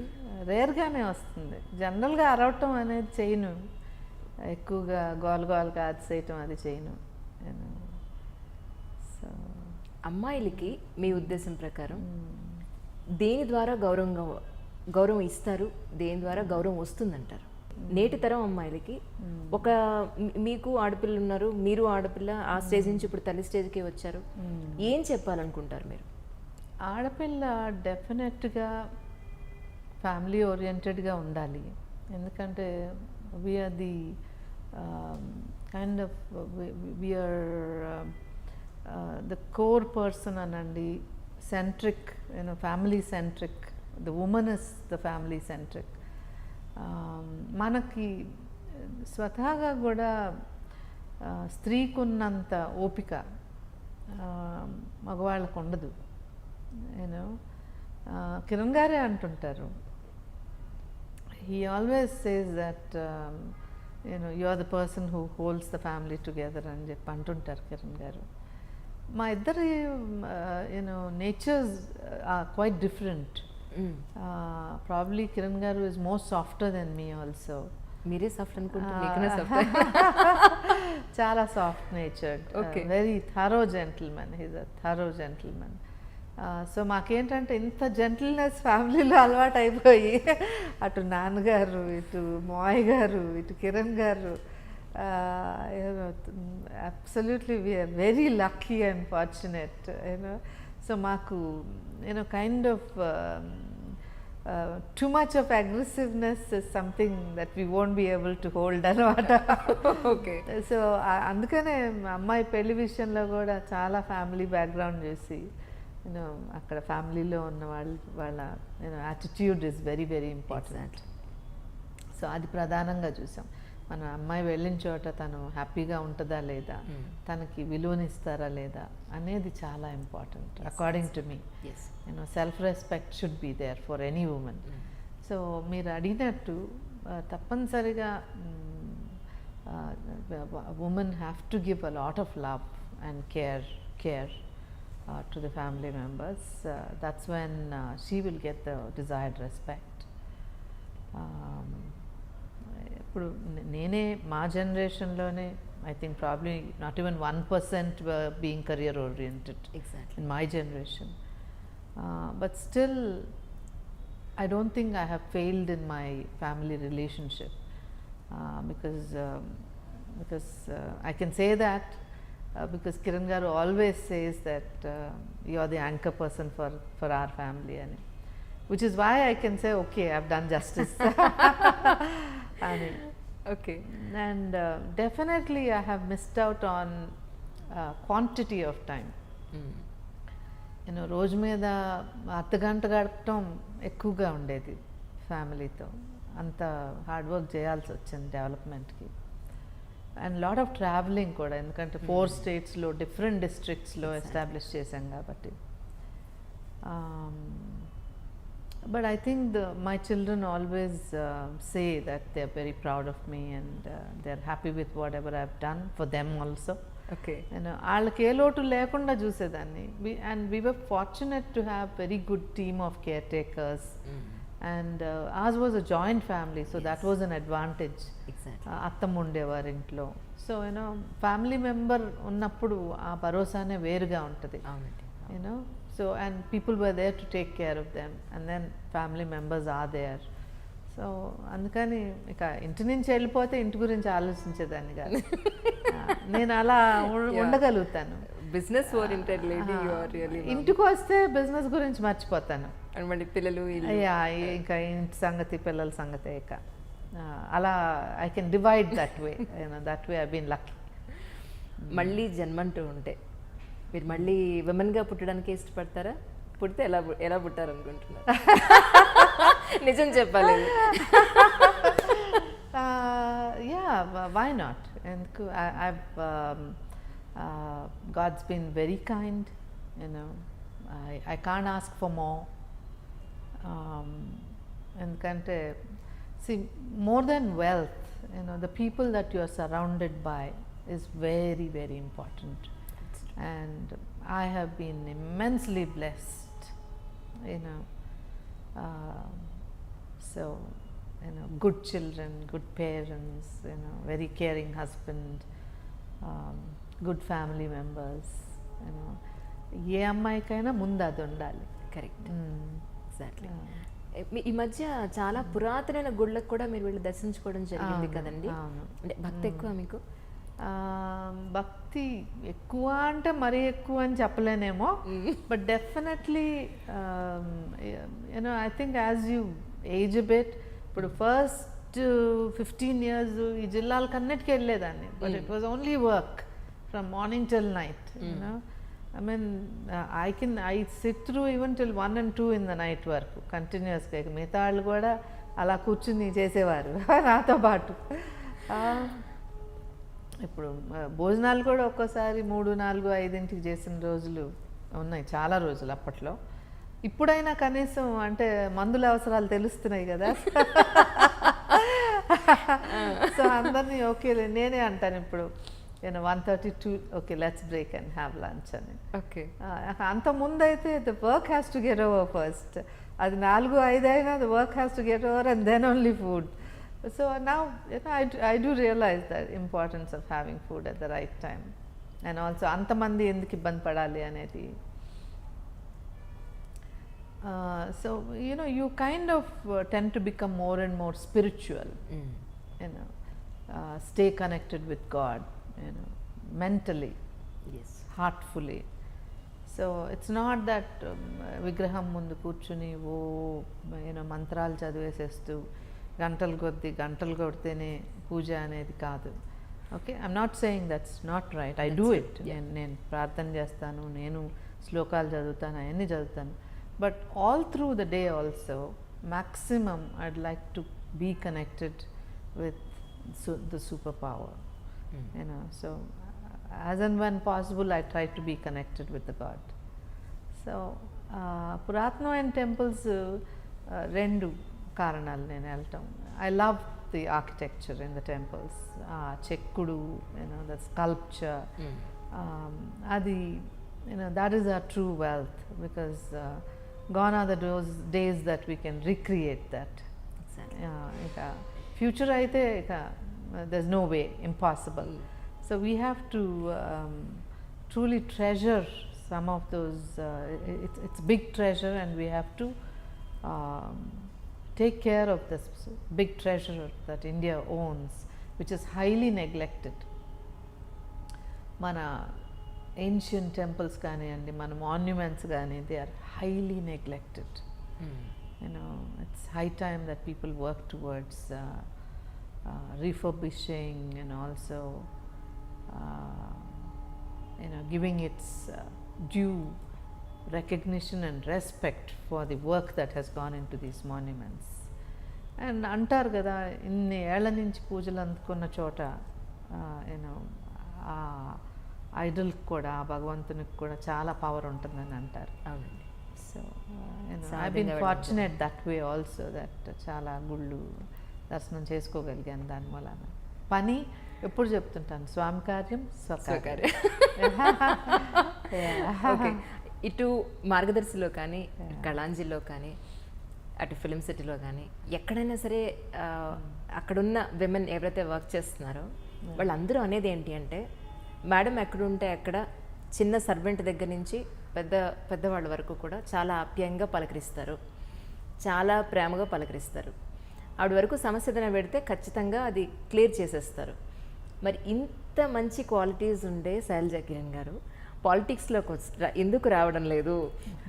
రేర్గానే వస్తుంది. జనరల్గా అరవటం అనేది చేయను, ఎక్కువగా గోలగోలగా అది చేయటం అది చేయను నేను. సో అమ్మాయిలకి మీ ఉద్దేశం ప్రకారం దేని ద్వారా గౌరవం ఇస్తారు, దేని ద్వారా గౌరవం వస్తుందంటారు? నేటి తరం అమ్మాయిలకి ఒక మీకు ఆడపిల్లలు ఉన్నారు, మీరు ఆడపిల్ల, ఆ స్టేజ్ నుంచి ఇప్పుడు తల్లి స్టేజ్కి వచ్చారు, ఏం చెప్పాలనుకుంటారు మీరు? ఆడపిల్ల డెఫినెట్గా ఫ్యామిలీ ఓరియంటెడ్గా ఉండాలి. ఎందుకంటే we are the kind of we are the core person అనండి, centric, family centric. The women is the family centric. మనకి స్వతహాగా కూడా స్త్రీకి ఉన్నంత ఓపిక మగవాళ్ళకు ఉండదు. కిరణ్ గారే అంటుంటారు, he always says that you are the person who holds the family together అని చెప్పి అంటుంటారు కిరణ్ గారు. మా ఇద్దరి natures are quite different. Probably Kiran garu is more softer than me also. మీరే సాఫ్ట్ అనుకుంటున్నారు? చాలా soft natured, very thorough gentleman. He's a thorough gentleman. So మాకేంటంటే ఇంత జెంటిల్నెస్ ఫ్యామిలీలో అలవాటు అయిపోయి, అటు నాన్నగారు, ఇటు మాయ్ గారు, ఇటు కిరణ్ గారు, absolutely we are very lucky and fortunate. So మాకు kind of too much of aggressiveness is something that we won't be able to hold అనమాట. ఓకే. సో అందుకనే అమ్మాయి పెళ్లి విషయంలో కూడా చాలా ఫ్యామిలీ బ్యాక్గ్రౌండ్ చూసి అక్కడ ఫ్యామిలీలో ఉన్న వాళ్ళ attitude is very very important. So అది ప్రధానంగా చూసాం. మన అమ్మాయి వెళ్ళిన చోట తను హ్యాపీగా ఉంటుందా లేదా, తనకి విలువనిస్తారా లేదా అనేది చాలా important according to me. Self respect should be there for any women. So మీరు అడిగినట్టు తప్పనిసరిగా women have to give a lot of love and care to the family members. That's when she will get the desired respect. ఇప్పుడు నేనే మా జనరేషన్లోనే I think probably not even 1% were being career oriented. Exactly. In my generation. But still, I don't think I have failed in my family relationship, because I can say that because Kiran garu always says that you are the anchor person for our family, and which is why I can say, okay, I've done justice. Okay. And definitely I have missed out on quantity of time. రోజు మీద అర్ధగంట గడపటం ఎక్కువగా ఉండేది ఫ్యామిలీతో. అంత hard work చేయాల్సి వచ్చింది డెవలప్మెంట్కి. అండ్ లాట్ ఆఫ్ ట్రావెలింగ్ కూడా, ఎందుకంటే 4 స్టేట్స్లో డిఫరెంట్ డిస్ట్రిక్ట్స్లో ఎస్టాబ్లిష్ చేశాం కాబట్టి. But I think my children always say that they are very proud of me and they are happy with whatever I have done for them also. Okay. వాళ్ళకి ఏ లోటు లేకుండా చూసేదాన్ని. And we were fortunate to have very good team of caretakers. And ours was a joint family, so that was an advantage. అత్తమ్మ ఉండేవారు ఇంట్లో. So family member ఉన్నప్పుడు ఆ భరోసానే వేరుగా ఉంటుంది. So and people were there to take care of them, and then family members are there. So అందుకని ఇక ఇంటి నుంచి వెళ్ళిపోతే ఇంటి గురించి ఆలోచించేదాన్ని కాదు. నేను అలా ఉండగలుగుతాను. Business oriented lady you are really. ఇంటికి వస్తే బిజినెస్ గురించి మర్చిపోతాను. అండ్ మళ్ళీ పిల్లలు ఇంకా ఇంటి సంగతి, పిల్లల సంగతి, ఇక అలా I can divide that way. That way I been lucky. మళ్ళీ జన్మంటూ ఉంటే మీరు మళ్ళీ విమెన్గా పుట్టడానికి ఇష్టపడతారా? పుడితే ఎలా పుట్టారనుకుంటున్నారు? నిజం చెప్పాలి. Yeah, why not? And I've God's been very kind. I can't ask for more. Endukante, see, more than wealth, the people that you are surrounded by is very, very important. And I have been immensely blessed. So good children, good parents, very caring husband, good family members. ఏ అమ్మాయికైనా ముందు అది ఉండాలి. Correct. Exactly. ఈ మధ్య చాలా పురాతనమైన గుళ్ళకు కూడా మీరు వెళ్ళి దర్శించుకోవడం జరిగింది కదండి. అంటే భక్తి ఎక్కువ మీకు? భక్తి ఎక్కువ అంటే మరీ ఎక్కువ అని చెప్పలేనేమో, but definitely I think as you age bit, ఇప్పుడు ఫస్ట్ 15 years ఈ జిల్లాలకన్నిటికీ వెళ్ళేదాన్ని, but it was only work from morning till night. I mean, I sit through even till 1 and 2 in the night వరకు కంటిన్యూస్గా. మిగతా వాళ్ళు కూడా అలా కూర్చుని చేసేవారు నాతో పాటు. ఇప్పుడు భోజనాలు కూడా ఒక్కోసారి 3, 4, 5 చేసిన రోజులు ఉన్నాయి, చాలా రోజులు అప్పట్లో. ఇప్పుడైనా కనీసం అంటే మందుల అవసరాలు తెలుస్తున్నాయి కదా. సో అందరినీ ఓకే, నేనే అంటాను ఇప్పుడు 1:32, okay, let's break and have lunch అని. ఓకే. అంత ముందైతే the work has to get over first. అది 4, 5 అయినా the work has to get over and then only food. So now I do realize the importance of having food at the right time, and also అంతమంది ఎందుకు ఇబ్బంది పడాలి అనేది. So you kind of tend to become more and more spiritual. Stay connected with God, mentally, yes, heartfully. So it's not that విగ్రహం ముందు కూర్చుని మంత్రాలు చదివేసేస్తూ గంటలు కొడితేనే పూజ అనేది కాదు. Okay, I'm not saying that's not right. I do it. నేను ప్రార్థన చేస్తాను, నేను శ్లోకాలు చదువుతాను, అవన్నీ చదువుతాను. But all through the day also maximum I'd like to be connected with the superpower. So as and when possible I try to be connected with the God. So పురాతనమైన temples రెండు కారణాలు నేను వెళ్ళటం. I love the architecture in the temples, చెక్కుడు, the sculpture. అది that is our true wealth, because gone are the days that we can recreate that. Exactly. ఇక future అయితే ఇక there's no way, impossible. So we have to truly treasure some of those. It's big treasure, and we have to um, take care of this big treasure that India owns, which is highly neglected. మన ancient temples కానివ్వండి, మన monuments కానీ, they are highly neglected. It's high time that people work towards refurbishing and also giving its due recognition and respect for the work that has gone into these monuments. And అంటారు కదా, ఇన్ని ఏళ్ల నుంచి పూజలు అందుకున్న చోట ఆ ఐడల్కి కూడా, ఆ భగవంతునికి కూడా చాలా పవర్ ఉంటుందని అంటారు. So I been fortunate that way also, that చాలా గుళ్ళు దర్శనం చేసుకోగలిగాను దాని వలన. పని ఎప్పుడు చెప్తుంటాను, స్వామి కార్యం స్వకార్యం. ఇటు మార్గదర్శిలో కానీ, కళాంజిలో కానీ, అటు ఫిలిం సిటీలో కానీ, ఎక్కడైనా సరే అక్కడున్న విమెన్ ఎవరైతే వర్క్ చేస్తున్నారో వాళ్ళందరూ అనేది ఏంటి అంటే, మేడం ఎక్కడుంటే అక్కడ చిన్న సర్వెంట్ దగ్గర నుంచి పెద్దవాళ్ళ వరకు కూడా చాలా ఆప్యాయంగా పలకరిస్తారు, చాలా ప్రేమగా పలకరిస్తారు. ఆవిడ వరకు సమస్య ఏదైనా పెడితే ఖచ్చితంగా అది క్లియర్ చేసేస్తారు. మరి ఇంత మంచి క్వాలిటీస్ ఉండే శైలజా కిరణ్ గారు పాలిటిక్స్లోకి ఎందుకు రావడం లేదు?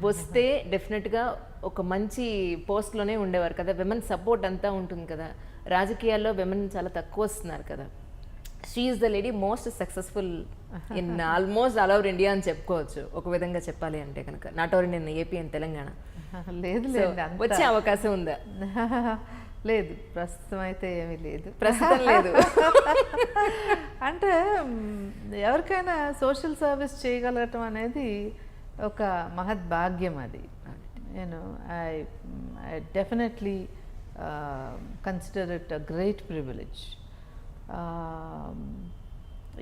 వస్తే డెఫినెట్గా ఒక మంచి పోస్ట్లోనే ఉండేవారు కదా, విమెన్ సపోర్ట్ అంతా ఉంటుంది కదా. రాజకీయాల్లో విమెన్ చాలా తక్కువ వస్తున్నారు కదా. She is the lady most successful in almost all over India అని చెప్పుకోవచ్చు, ఒక విధంగా చెప్పాలి అంటే కనుక. Not only in AP and Telangana. లేదు, వచ్చే అవకాశం ఉందా? లేదు, ప్రస్తుతం అయితే ఏమీ లేదు, ప్రస్తుతం లేదు. అంటే ఎవరికైనా సోషల్ సర్వీస్ చేయగలగటం అనేది ఒక మహత్ భాగ్యం. అది I definitely consider it a great privilege.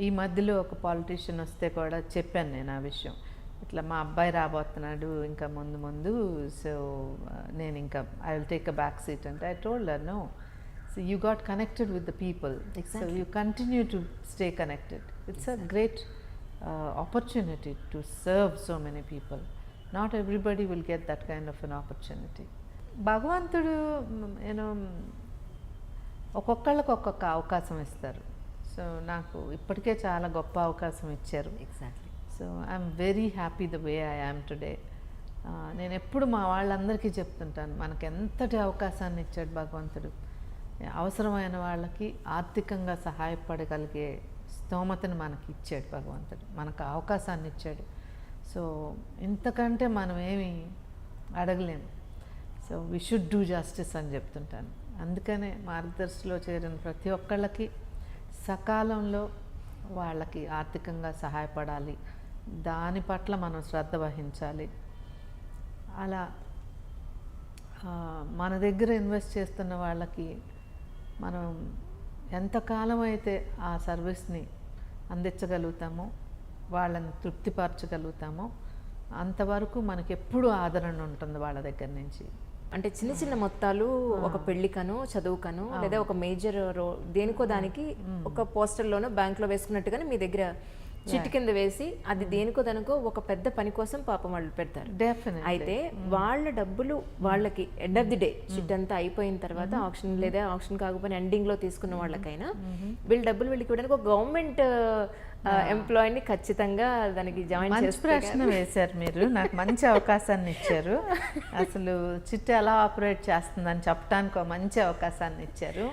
ఈ మధ్యలో ఒక పాలిటీషియన్ వస్తే కూడా చెప్పాను నేను ఆ విషయం, ఇట్లా మా అబ్బాయి రాబోతున్నాడు ఇంకా ముందు, సో నేను ఇంకా I will take a back seat అంటే, I told her no, so you got connected with the people, so you continue to stay connected. It's a great opportunity to serve so many people. Not everybody will get that kind of an opportunity. భగవంతుడు ఒక్కొక్కళ్ళకి ఒక్కొక్క అవకాశం ఇస్తారు. So నాకు ఇప్పటికే చాలా గొప్ప అవకాశం ఇచ్చారు. Exactly. So I'm very happy the way I am today. నేను ఎప్పుడు మా వాళ్ళందరికీ చెప్తుంటాను, మనకు ఎంతటి అవకాశాన్ని ఇచ్చాడు భగవంతుడు. అవసరమైన వాళ్ళకి ఆర్థికంగా సహాయపడగలిగే స్తోమతను మనకి ఇచ్చాడు భగవంతుడు, మనకు అవకాశాన్ని ఇచ్చాడు. సో ఇంతకంటే మనం ఏమి అడగలేము. So we should do justice అని చెప్తుంటాను. అందుకనే మార్గదర్శిలో చేరిన ప్రతి ఒక్కళ్ళకి సకాలంలో వాళ్ళకి ఆర్థికంగా సహాయపడాలి, దాని పట్ల మనం శ్రద్ధ వహించాలి. అలా మన దగ్గర ఇన్వెస్ట్ చేస్తున్న వాళ్ళకి మనం ఎంతకాలం అయితే ఆ సర్వీస్ని అందించగలుగుతామో, వాళ్ళని తృప్తిపరచగలుగుతామో, అంతవరకు మనకి ఎప్పుడూ ఆదరణ ఉంటుంది వాళ్ళ దగ్గర నుంచి. అంటే చిన్న చిన్న మొత్తాలు ఒక పెళ్లికనో, చదువుకనో, లేదా ఒక మేజర్ దేనికో దానికి ఒక పోస్టర్లోనో బ్యాంక్లో వేసుకున్నట్టుగానే మీ దగ్గర చిట్టి కింద వేసి అది దేనికో దానికో ఒక పెద్ద పని కోసం పాపం వాళ్ళు పెడతారు. అయితే వాళ్ళ డబ్బులు వాళ్ళకి end of the day chit అంతా అయిపోయిన తర్వాత ఆప్షన్ లేదా ఆప్షన్ కాకపోయినా ఎండింగ్లో తీసుకున్న వాళ్ళకైనా వీళ్ళ డబ్బులు వీళ్ళకి ఇవ్వడానికి ఒక గవర్నమెంట్ ఎంప్లాయీని ఖచ్చితంగా దానికి జాయిన్ చేసి. ప్రశ్న వేశారు మీరు, నాకు మంచి అవకాశాన్ని ఇచ్చారు. అసలు చిట్ ఎలా ఆపరేట్ చేస్తుందని చెప్పడానికి ఒక మంచి అవకాశాన్ని ఇచ్చారు.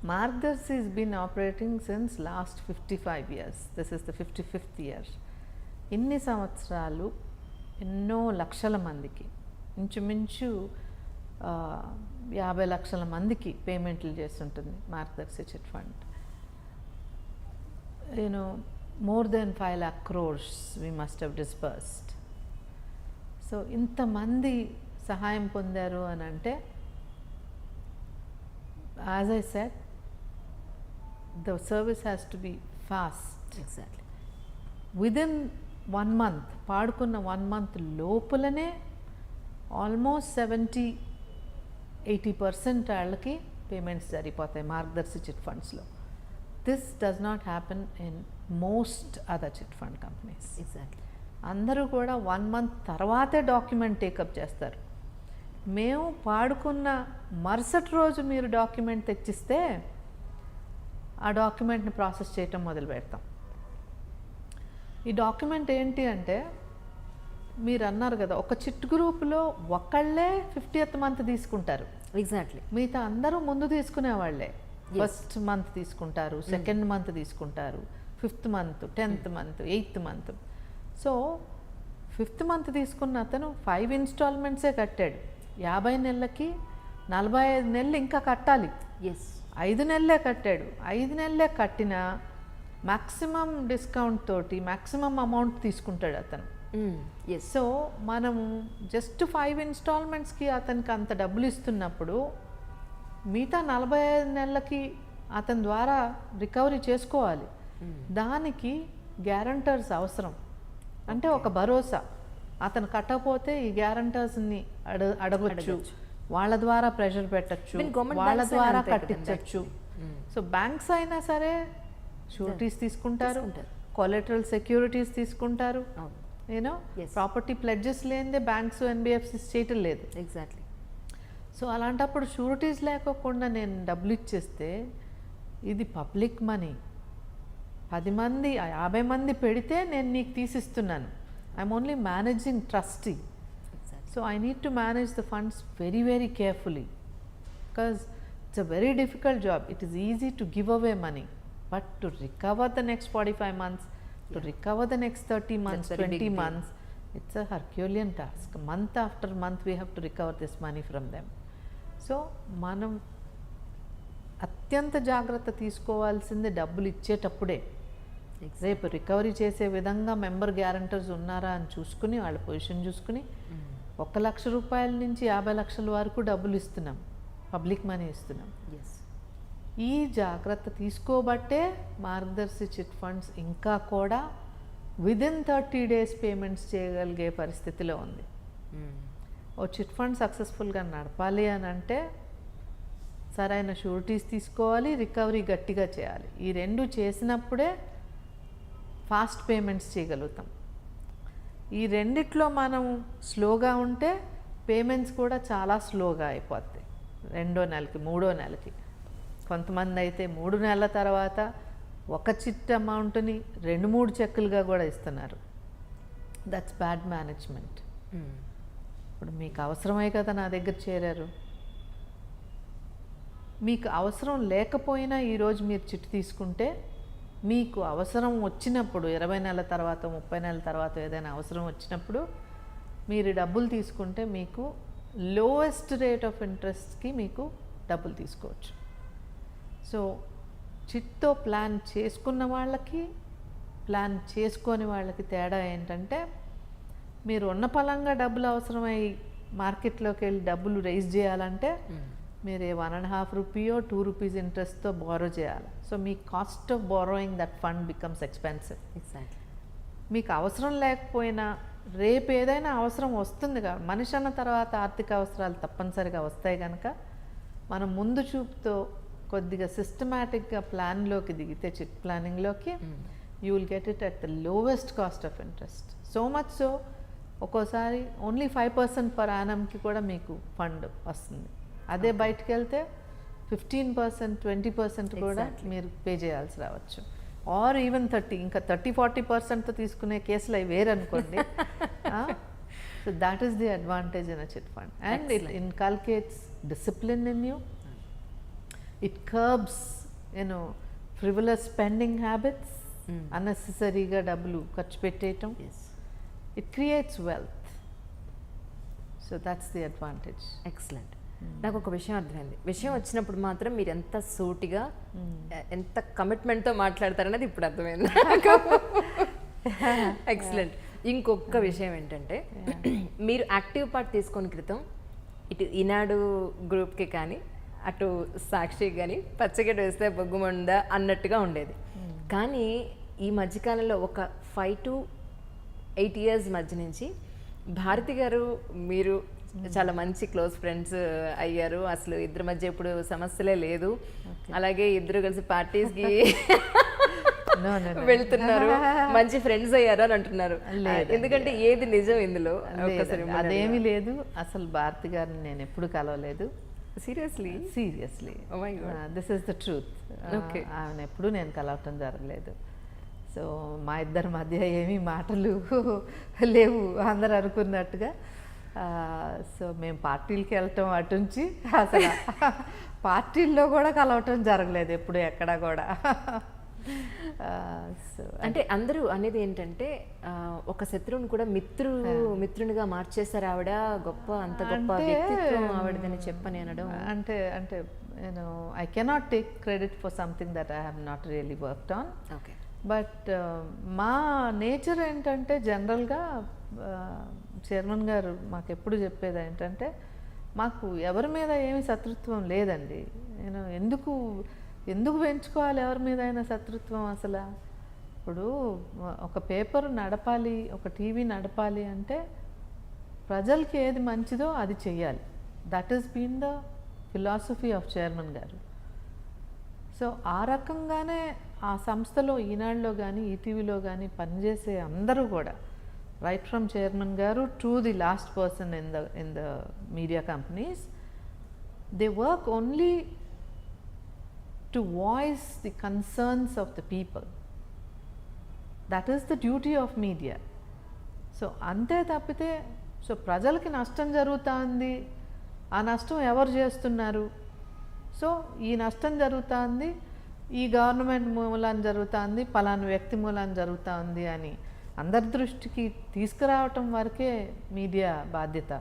Margadarsi has been operating since last 55 years. This is the 55th year. ఇన్ని సంవత్సరాలు ఎన్నో లక్షల మందికి, ఇంచుమించు 50 లక్షల మందికి పేమెంట్లు చేస్తుంటుంది మార్గదర్శి chit fund. More than 5 lakh crores we must have disbursed. So ఇంతమంది సహాయం పొందారు అని అంటే, as I said, the service has to be fast. Exactly. Within 1 month, పాడుకున్న 1 month లోపలనే ఆల్మోస్ట్ 70-80% వాళ్ళకి పేమెంట్స్ జరిగిపోతాయి మార్గదర్శి చిట్ ఫండ్స్లో. This does not happen in most other chit fund companies. Exactly. అందరూ కూడా 1 month తర్వాతే డాక్యుమెంట్ టేకప్ చేస్తారు. మేము పాడుకున్న మరుసటి రోజు మీరు డాక్యుమెంట్ తెచ్చిస్తే ఆ డాక్యుమెంట్ని ప్రాసెస్ చేయటం మొదలు పెడతాం. ఈ డాక్యుమెంట్ ఏంటి అంటే, మీరు అన్నారు కదా, ఒక చిట్ గ్రూప్లో ఒకళ్ళే 50th month తీసుకుంటారు. ఎగ్జాక్ట్లీ. మిగతా అందరూ ముందు తీసుకునే వాళ్ళే. ఫస్ట్ మంత్ తీసుకుంటారు, సెకండ్ మంత్ తీసుకుంటారు, 5th month, 10th month, 8th month. So 5th month తీసుకున్న అతను 5 installmentsే కట్టాడు. 50 నెలలకి 45 నెలలు ఇంకా కట్టాలి. 5 నెలలే కట్టాడు. 5 నెలలే కట్టినా మ్యాక్సిమం డిస్కౌంట్ తోటి మ్యాక్సిమం అమౌంట్ తీసుకుంటాడు అతను. సో మనము జస్ట్ 5 installmentsకి అతనికి అంత డబ్బులు ఇస్తున్నప్పుడు మిగతా 45 నెలలకి అతని ద్వారా రికవరీ చేసుకోవాలి. దానికి గ్యారంటర్స్ అవసరం. అంటే ఒక భరోసా. అతను కట్టకపోతే ఈ గ్యారంటర్స్ని అడగొచ్చు, వాళ్ళ ద్వారా ప్రెషర్ పెట్టచ్చు, వాళ్ళ ద్వారా కట్టించవచ్చు. సో బ్యాంక్స్ అయినా సరే షూరిటీస్ తీసుకుంటారు, కొలెటరల్ సెక్యూరిటీస్ తీసుకుంటారు. యూనో ప్రాపర్టీ ప్లెడ్జెస్ లేనిదే బ్యాంక్స్ ఎన్బిఎఫ్సిస్ చేయటం లేదు. ఎగ్జాక్ట్లీ. సో అలాంటప్పుడు షూరిటీస్ లేకోకుండా నేను డబ్బులు ఇచ్చేస్తే ఇది పబ్లిక్ మనీ. 10 మంది 50 మంది పెడితే నేను నీకు తీసిస్తున్నాను. I'm only managing trustee. So I need to manage the funds very very carefully, because it's a very difficult job. It is easy to give away money, but to recover the next 45 months, to recover the next 30 months, 20 months, it's a Herculean task. Month after month we have to recover this money from them. So మనం అత్యంత జాగ్రత్త తీసుకోవాల్సింది డబ్బులు ఇచ్చేటప్పుడే. రేపు recovery చేసే విధంగా member guarantors ఉన్నారా అని చూసుకుని, వాళ్ళ పొజిషన్ చూసుకుని 1 లక్ష రూపాయల నుంచి 50 లక్షల వరకు డబ్బులు ఇస్తున్నాం, పబ్లిక్ మనీ ఇస్తున్నాం. ఈ జాగ్రత్త తీసుకోబట్టే మార్గదర్శి చిట్ ఫండ్స్ ఇంకా కూడా విదిన్ 30 days పేమెంట్స్ చేయగలిగే పరిస్థితిలో ఉంది. ఓ చిట్ ఫండ్ సక్సెస్ఫుల్గా నడపాలి అని అంటే సరైన షూరిటీస్ తీసుకోవాలి, రికవరీ గట్టిగా చేయాలి. ఈ 2 చేసినప్పుడే ఫాస్ట్ పేమెంట్స్ చేయగలుగుతాం. ఈ రెండిట్లో మనం స్లోగా ఉంటే పేమెంట్స్ కూడా చాలా స్లోగా అయిపోతాయి. 2వ నెలకి 3వ నెలకి. కొంతమంది అయితే 3 నెలల తర్వాత ఒక చిట్ అమౌంట్ని 2-3 చెక్కులుగా కూడా ఇస్తున్నారు. That's bad management. ఇప్పుడు మీకు అవసరమే కదా నా దగ్గర చేరారు. మీకు అవసరం లేకపోయినా ఈరోజు మీరు చిట్ తీసుకుంటే, మీకు అవసరం వచ్చినప్పుడు 20 నెలల తర్వాత 30 నెలల తర్వాత ఏదైనా అవసరం వచ్చినప్పుడు మీరు డబ్బులు తీసుకుంటే మీకు లోయెస్ట్ రేట్ ఆఫ్ ఇంట్రెస్ట్కి మీకు డబ్బులు తీసుకోవచ్చు. సో చిట్తో ప్లాన్ చేసుకున్న వాళ్ళకి, ప్లాన్ చేసుకోని వాళ్ళకి తేడా ఏంటంటే, మీరు ఉన్న పలంగా డబ్బులు అవసరమై మార్కెట్లోకి వెళ్ళి డబ్బులు రైజ్ చేయాలంటే మీరు 1.5 రూపీయో 2 రూపీస్ ఇంట్రెస్ట్తో బారో చేయాలి. So me cost of borrowing that fund becomes expensive. Exactly. మీకు అవసరం లేకపోయినా రేపు ఏదైనా అవసరం వస్తుంది కదా, మనిషి అన్న తర్వాత ఆర్థిక అవసరాలు తప్పనిసరిగా వస్తాయి కనుక మనం ముందు చూపుతో కొద్దిగా సిస్టమాటిక్గా ప్లాన్లోకి దిగితే, చిట్ ప్లానింగ్లోకి, you will get it at the lowest cost of interest. So much so ఒక్కోసారి ఓన్లీ 5% పర్ యానంకి కూడా మీకు ఫండ్ వస్తుంది. అదే బయటకు వెళ్తే 15%, 20% కూడా మీరు పే చేయాల్సి రావచ్చు. ఆర్ ఈవెన్ 30, ఇంకా 30-40%తో తీసుకునే కేసులు అవి వేరు అనుకోండి. So that is the advantage in a chit fund. And it inculcates discipline in you. It curbs, frivolous spending habits, unnecessaryగా డబ్బులు ఖర్చు పెట్టేయటం. It creates wealth. So that's the advantage. Excellent. నాకు ఒక విషయం అర్థమైంది. విషయం వచ్చినప్పుడు మాత్రం మీరు ఎంత సూటిగా, ఎంత కమిట్మెంట్తో మాట్లాడతారనేది ఇప్పుడు అర్థమైంది. ఎక్సలెంట్. ఇంకొక విషయం ఏంటంటే, మీరు యాక్టివ్ పార్ట్ తీసుకొని క్రితం ఇటు ఈనాడు గ్రూప్కి కానీ అటు సాక్షి కానీ పచ్చగడ్డ వేస్తే బొగ్గుమందా అన్నట్టుగా ఉండేది. కానీ ఈ మధ్యకాలంలో ఒక 5 to 8 years మధ్య నుంచి భారతి గారు మీరు చాలా మంచి క్లోజ్ ఫ్రెండ్స్ అయ్యారు. అసలు ఇద్దరి మధ్య ఇప్పుడు సమస్యలే లేదు. అలాగే ఇద్దరు కలిసి పార్టీస్కి వెళ్తున్నారు, మంచి ఫ్రెండ్స్ అయ్యారు అని అంటున్నారు. ఎందుకంటే ఏది నిజం ఇందులో? అదేమీ లేదు. అసలు భారతి గారిని నేను ఎప్పుడు కలవలేదు. Seriously this is the truth. ఆమెను ఎప్పుడు నేను కలవటం జరగలేదు. సో మా ఇద్దరి మధ్య ఏమీ మాటలు లేవు అందరు అనుకున్నట్టుగా. సో మేము పార్టీలకి వెళ్ళటం అటుంచి అసలు పార్టీల్లో కూడా కలవటం జరగలేదు ఎప్పుడు ఎక్కడా కూడా. అంటే అందరూ అనేది ఏంటంటే ఒక శత్రువుని కూడా మిత్రునిగా మార్చేశారు ఆవిడ, గొప్ప అంత గొప్ప వ్యక్తిత్వం ఆవిడదని చెప్పని అనడం. అంటే నేను I cannot take credit for something that I have not really worked on. Okay. But మా నేచర్ ఏంటంటే జనరల్గా చైర్మన్ గారు మాకు ఎప్పుడు చెప్పేది ఏంటంటే మాకు ఎవరి మీద ఏమి శత్రుత్వం లేదండి. నేను ఎందుకు పెంచుకోవాలి ఎవరి మీద అయినా శత్రుత్వం? అసలు ఇప్పుడు ఒక పేపర్ నడపాలి, ఒక టీవీ నడపాలి అంటే ప్రజలకి ఏది మంచిదో అది చెయ్యాలి. That is been the philosophy of chairman గారు. సో ఆ రకంగానే ఆ సంస్థలో ఈనాడులో కానీ ఈటీవీలో కానీ పనిచేసే అందరూ కూడా రైట్ ఫ్రమ్ చైర్మన్ గారు to the last person in the media companies, they work only to voice the concerns of the people. That is the duty of media. So ante tappite so prajalaki nashtam jarugutandi, aa nashtam evaru chestunnaru, so ee nashtam jarugutandi ee government మూలాన జరుగుతుంది, పలానా వ్యక్తి మూలాన జరుగుతుంది అని అందరి దృష్టికి తీసుకురావటం వరకే మీడియా బాధ్యత.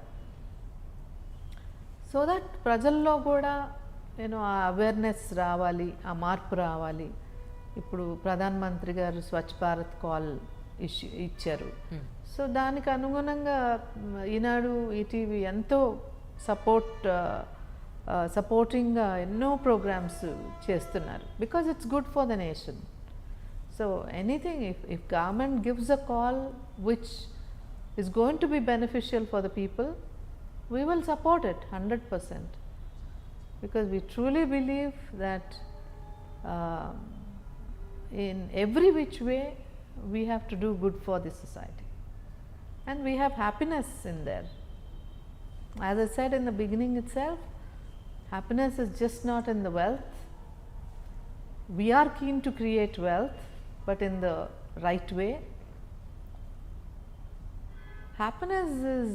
సో దట్ ప్రజల్లో కూడా ఆ అవేర్నెస్ రావాలి, ఆ మార్పు రావాలి. ఇప్పుడు ప్రధానమంత్రి గారు స్వచ్ఛ భారత్ కాల్ ఇచ్చారు. సో దానికి అనుగుణంగా ఈనాడు ఈటీవీ ఎంతో సపోర్టింగ్గా ఎన్నో ప్రోగ్రామ్స్ చేస్తున్నారు. Because it's good for the nation. So anything if government gives a call which is going to be beneficial for the people, we will support it 100%. Because we truly believe that in every which way we have to do good for the society, and we have happiness in there. As I said in the beginning itself, happiness is just not in the wealth. We are keen to create wealth, but in the right way. Happiness is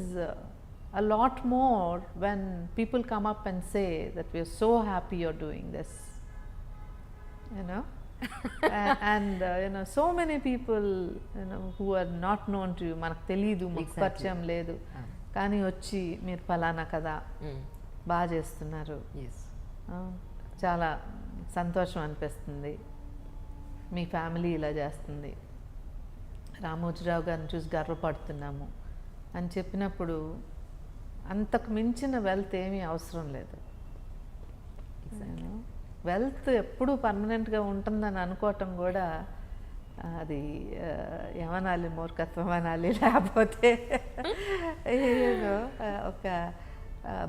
a lot more when people come up and say that we are so happy you're doing this, and so many people who are not known to you, manaku teliyadu, maku parchayam ledu, కానీ వచ్చి మీరు ఫలానా కదా బాగా చేస్తున్నారు, చాలా సంతోషం అనిపిస్తుంది, మీ ఫ్యామిలీ ఇలా చేస్తుంది, రామోజీరావు గారిని చూసి గర్వపడుతున్నాము అని చెప్పినప్పుడు అంతకు మించిన వెల్త్ ఏమీ అవసరం లేదు. వెల్త్ ఎప్పుడూ పర్మనెంట్గా ఉంటుందని అనుకోవటం కూడా అది ఏమనాలి, మూర్ఖత్వం అనాలి, లేకపోతే ఒక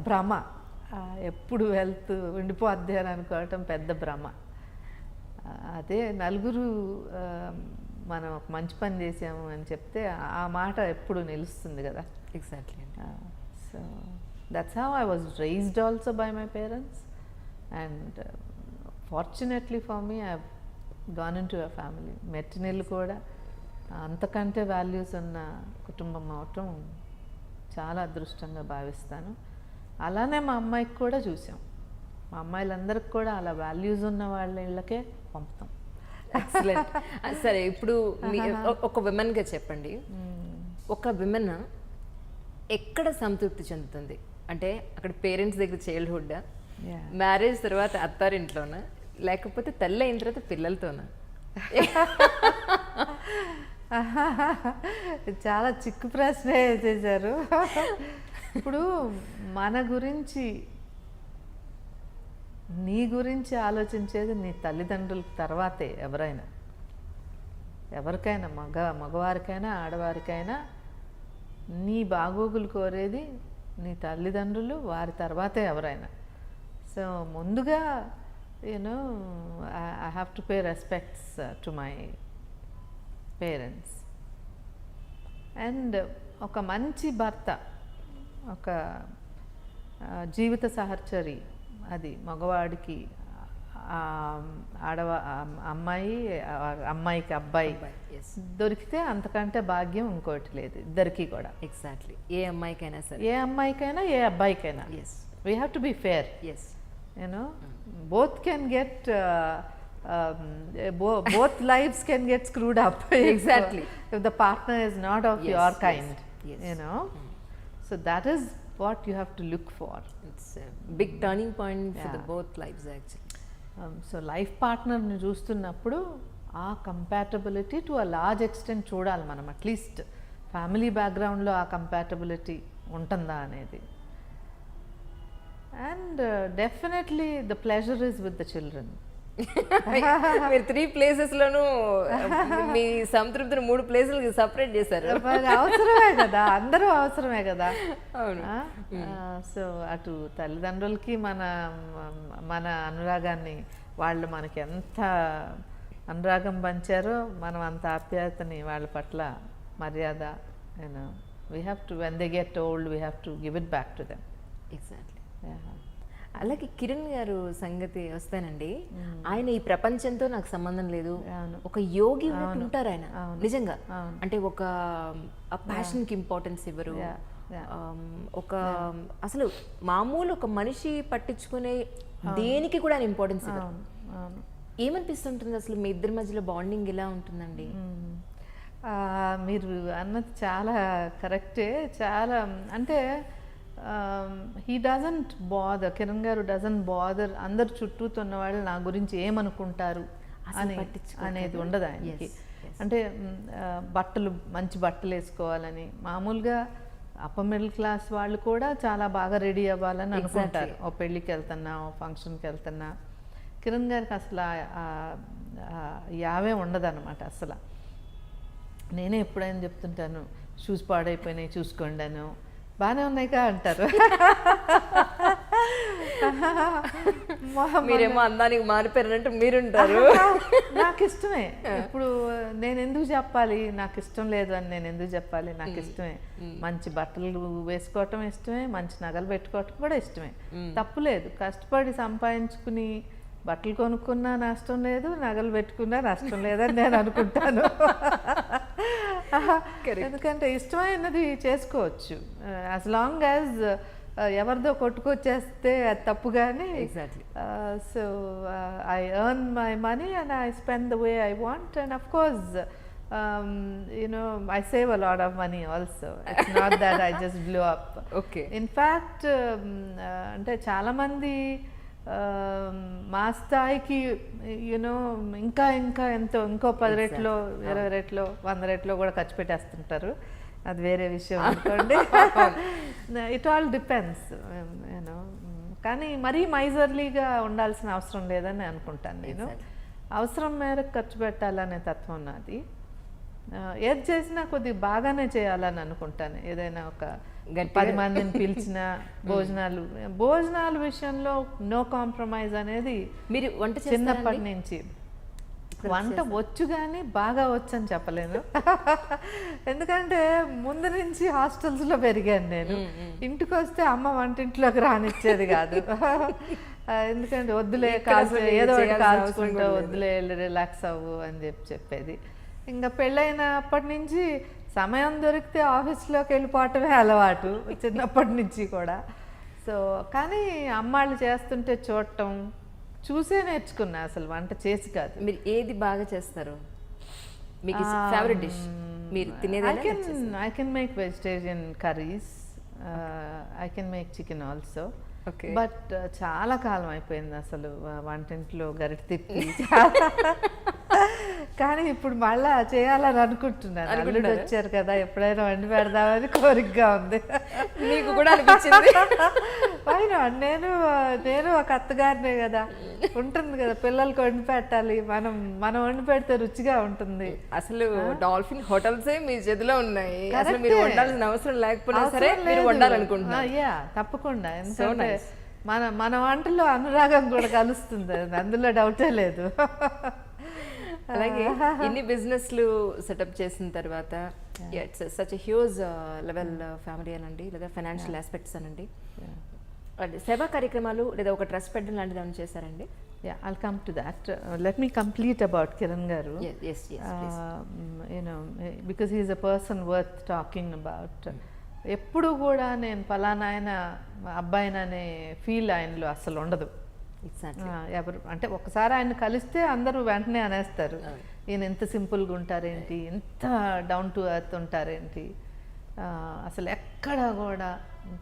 భ్రమ. ఎప్పుడు వెల్త్ ఉండిపోద్ది అని అనుకోవటం పెద్ద భ్రమ. అదే నలుగురు మనం ఒక మంచి పని చేసాము అని చెప్తే ఆ మాట ఎప్పుడు నిలుస్తుంది కదా. Exactly. So that's how I was raised also by my parents, and fortunately for me I have gone into a family. మెట్టినిల్లు కూడా అంతకంటే వాల్యూస్ ఉన్న కుటుంబం అవటం చాలా అదృష్టంగా భావిస్తాను. అలానే మా అమ్మాయికి కూడా చూసాం. మా అమ్మాయిలందరికి కూడా అలా వాల్యూస్ ఉన్న వాళ్ళ ఇళ్ళకే పంపుతాం. ఎక్సలెంట్. సరే, ఇప్పుడు ఒక విమెన్గా చెప్పండి, ఒక విమెన్ ఎక్కడ సంతృప్తి చెందుతుంది? అంటే అక్కడ పేరెంట్స్ దగ్గర చైల్డ్హుడ్డా, మ్యారేజ్ తర్వాత అత్తారింట్లోనా, లేకపోతే తల్లి అయిన తర్వాత పిల్లలతోనా? చాలా చిక్కు ప్రశ్న చేశారు. ఇప్పుడు మన గురించి నీ గురించి ఆలోచించేది నీ తల్లిదండ్రుల తర్వాతే ఎవరికైనా మగవారికైనా ఆడవారికైనా నీ బాగోగులు కోరేది నీ తల్లిదండ్రులు, వారి తర్వాతే ఎవరైనా. సో ముందుగా you know I have to pay respects to my parents. And ఒక మంచి భర్త, ఒక జీవిత సహచరి, అది మగవాడికి అమ్మాయికి అబ్బాయి దొరికితే అంతకంటే భాగ్యం ఇంకోటి లేదు, ఇద్దరికి కూడా. ఎగ్జాక్ట్లీ. ఏ అమ్మాయికైనా సరే, ఏ అమ్మాయికైనా ఏ అబ్బాయికైనా. We have to be fair. You know both can get both lives can get screwed up. Exactly. If the partner is not of your kind, you know. So that is what you have to look for. It's a big turning point for the both lives actually. So life partner ni చూస్తున్నప్పుడు ఆ compatibility to a large extent చూడాలి మనం. At least family బ్యాక్గ్రౌండ్లో ఆ compatibility ఉంటుందా అనేది. And definitely the pleasure is with the children. మీరు 3 ప్లేసెస్లోనూ మీ సంతృప్తిని 3 ప్లేసులు సపరేట్ చేశారు. అవసరమే కదా, అందరూ అవసరమే కదా. అవును. సో అటు తల్లిదండ్రులకి మన అనురాగాన్ని, వాళ్ళు మనకి ఎంత అనురాగం పంచారో మనం అంత ఆప్యాయతని వాళ్ళ పట్ల, మర్యాద, you know we have to, when they get old we have to give it back to them. Exactly. అలాగే కిరణ్ గారు సంగతి వస్తానండి, ఆయన ఈ ప్రపంచంతో నాకు సంబంధం లేదు, ఒక యోగి ఉంటారు ఆయన నిజంగా. అంటే ఒక ప్యాషన్కి ఇంపార్టెన్స్ ఇవ్వరు, ఒక అసలు మామూలు ఒక మనిషి పట్టించుకునే దేనికి కూడా ఆయన ఇంపార్టెన్స్ ఇవ్వరు. ఏమనిపిస్తుంటుంది అసలు మీ ఇద్దరి మధ్యలో బాండింగ్ ఎలా ఉంటుందండి? మీరు అన్నది చాలా కరెక్టే. చాలా అంటే హీ డజంట్ బాదర్, కిరణ్ గారు డజంట్ బాదర్ అందరు చుట్టూతో ఉన్న వాళ్ళు నా గురించి ఏమనుకుంటారు అనేది ఉండదు ఆయనకి. అంటే బట్టలు, మంచి బట్టలు వేసుకోవాలని, మామూలుగా అప్పర్ మిడిల్ క్లాస్ వాళ్ళు కూడా చాలా బాగా రెడీ అవ్వాలని అనుకుంటారు. ఓ పెళ్ళికి వెళ్తున్నా, ఓ ఫంక్షన్కి వెళ్తున్నా. కిరణ్ గారికి అసలు యావే ఉండదు అనమాట అసలు. నేనే ఎప్పుడైనా చెప్తుంటాను, షూస్ పాడైపోయినాయి చూసుకోండి అని. బాగానే ఉన్నాయిగా అంటారు. మీరేమో అందానికి మారిపోయారంటే మీరుంటారు. నాకు ఇష్టమే. ఇప్పుడు నేను ఎందుకు చెప్పాలి నాకు ఇష్టం లేదు అని? నేను ఎందుకు చెప్పాలి? నాకు ఇష్టమే. మంచి బట్టలు వేసుకోవటం ఇష్టమే, మంచి నగలు పెట్టుకోవటం కూడా ఇష్టమే. తప్పులేదు. కష్టపడి సంపాదించుకుని బట్టలు కొనుక్కున్నా నష్టం లేదు, నగలు పెట్టుకున్నా నష్టం లేదని నేను అనుకుంటాను. ఎందుకంటే ఇష్టమైనది చేసుకోవచ్చు, యాజ్ లాంగ్ యాజ్ ఎవరిదో కొట్టుకొచ్చేస్తే అది తప్పు. కానీ so I earn my money and I spend the way I want. And of course I save a lot of money also. It's not that I just blew up. Okay. In fact, అంటే చాలా మంది మా స్థాయికి ఇంకా ఎంతో, ఇంకో 10 రెట్లో, 20 రెట్లో, 100 రెట్లో కూడా ఖర్చు పెట్టేస్తుంటారు. అది వేరే విషయం అనుకోండి. It all depends. కానీ మరీ మైజర్లీగా ఉండాల్సిన అవసరం లేదని అనుకుంటాను నేను. అవసరం మేరకు ఖర్చు పెట్టాలనే తత్వం నాది. ఏది చేసినా కొద్దిగా బాగానే చేయాలని అనుకుంటాను. ఏదైనా ఒక 10 మందిని పిలిచిన భోజనాల విషయంలో నో కాంప్రమైజ్ అనేది మీరు వంట చిన్నప్పటి నుంచి. వంట వచ్చు కానీ బాగా వచ్చు అని చెప్పలేను. ఎందుకంటే ముందు నుంచి హాస్టల్స్లో పెరిగాను నేను. ఇంటికి వస్తే అమ్మ వంటింట్లోకి రానిచ్చేది కాదు. ఎందుకంటే వద్దులే, ఏదో ఒకటి కాల్చుకుంటూ వద్దులే, రిలాక్స్ అవ్వు అని చెప్పేది. ఇంకా పెళ్ళైనప్పటి నుంచి సమయం దొరికితే ఆఫీస్లోకి వెళ్ళిపోవటమే అలవాటు చిన్నప్పటి నుంచి కూడా. సో కానీ అమ్మాళ్ళు చేస్తుంటే చూడటం, చూసే నేర్చుకున్నా, అసలు వంట చేసి కాదు. మీరు ఏది బాగా చేస్తారు? మీకు ఫేవరెట్ డిష్ మీరు తినేది? I can make vegetarian curries, I can make chicken also. But చాలా కాలం అయిపోయింది అసలు వంటింట్లో గరిటె తిప్పి. కానీ ఇప్పుడు మళ్ళా చేయాలని అనుకుంటున్నాను. అల్లుడు వచ్చారు కదా, ఎప్పుడైనా వండి పెడదామని కోరికగా ఉంది. మీకు కూడా అనిపించింది? అయినా నేను ఒక అత్తగారినే కదా, ఉంటుంది కదా, పిల్లలకి వండి పెట్టాలి, మనం వండి పెడితే రుచిగా ఉంటుంది. అసలు డాల్ఫిన్ హోటల్సే మీ చేతిలో ఉన్నాయి, అసలు మీరు వండాల్సిన అవసరం లేకపోయినా సరే మీరు వండాలనుకుంటున్నా. తప్పకుండా, ఎందుకంటే మన వంటలో అనురాగం కూడా కలుస్తుంది, అందులో డౌటే లేదు. అలాగే ఇన్ని బిజినెస్లు సెటప్ చేసిన తర్వాత it's such a huge level family అనండి, లేదా ఫైనాన్షియల్ ఆస్పెక్ట్స్ అనండి, సేవా కార్యక్రమాలు లేదా ఒక ట్రస్ట్ పెట్టడం లాంటిది ఏమైనా చేశారండి? Yeah, I'll come to that. Let me complete about Kiran garu. Yes, please. Because he is a person worth talking about. ఎప్పుడు కూడా నేను పలానా ఆయన అబ్బాయిననే ఫీల్ ఆయనలో అసలు ఉండదు. ఎవరు అంటే ఒకసారి ఆయన కలిస్తే అందరూ వెంటనే అనేస్తారు, ఈయన ఎంత సింపుల్గా ఉంటారేంటి, ఎంత డౌన్ టు ఎర్త్ ఉంటారేంటి. అసలు ఎక్కడ కూడా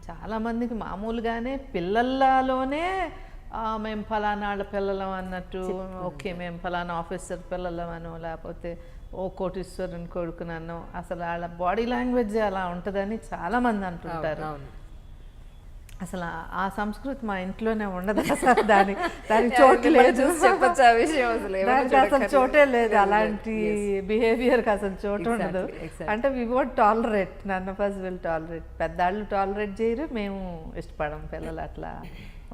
చాలామందికి మామూలుగానే పిల్లలలోనే మేము ఫలానా వాళ్ళ పిల్లలం అన్నట్టు, ఓకే మేము ఫలానా ఆఫీసర్ పిల్లలం అనో, లేకపోతే ఓ కోటీశ్వరుని కొడుకునన్నో, అసలు వాళ్ళ బాడీ లాంగ్వేజ్ అలా ఉంటుందని చాలామంది అంటుంటారు. అసలు ఆ సంస్కృతి మా ఇంట్లోనే ఉండదు, అసలు దానికి చోటు లేదు, దానికి అసలు చోటే లేదు, అలాంటి బిహేవియర్కి అసలు చోటు ఉండదు. అంటే we won't tolerate, none of us will tolerate. పెద్దవాళ్ళు టాలరేట్ చేయరు, మేము ఇష్టపడం పిల్లలు అట్లా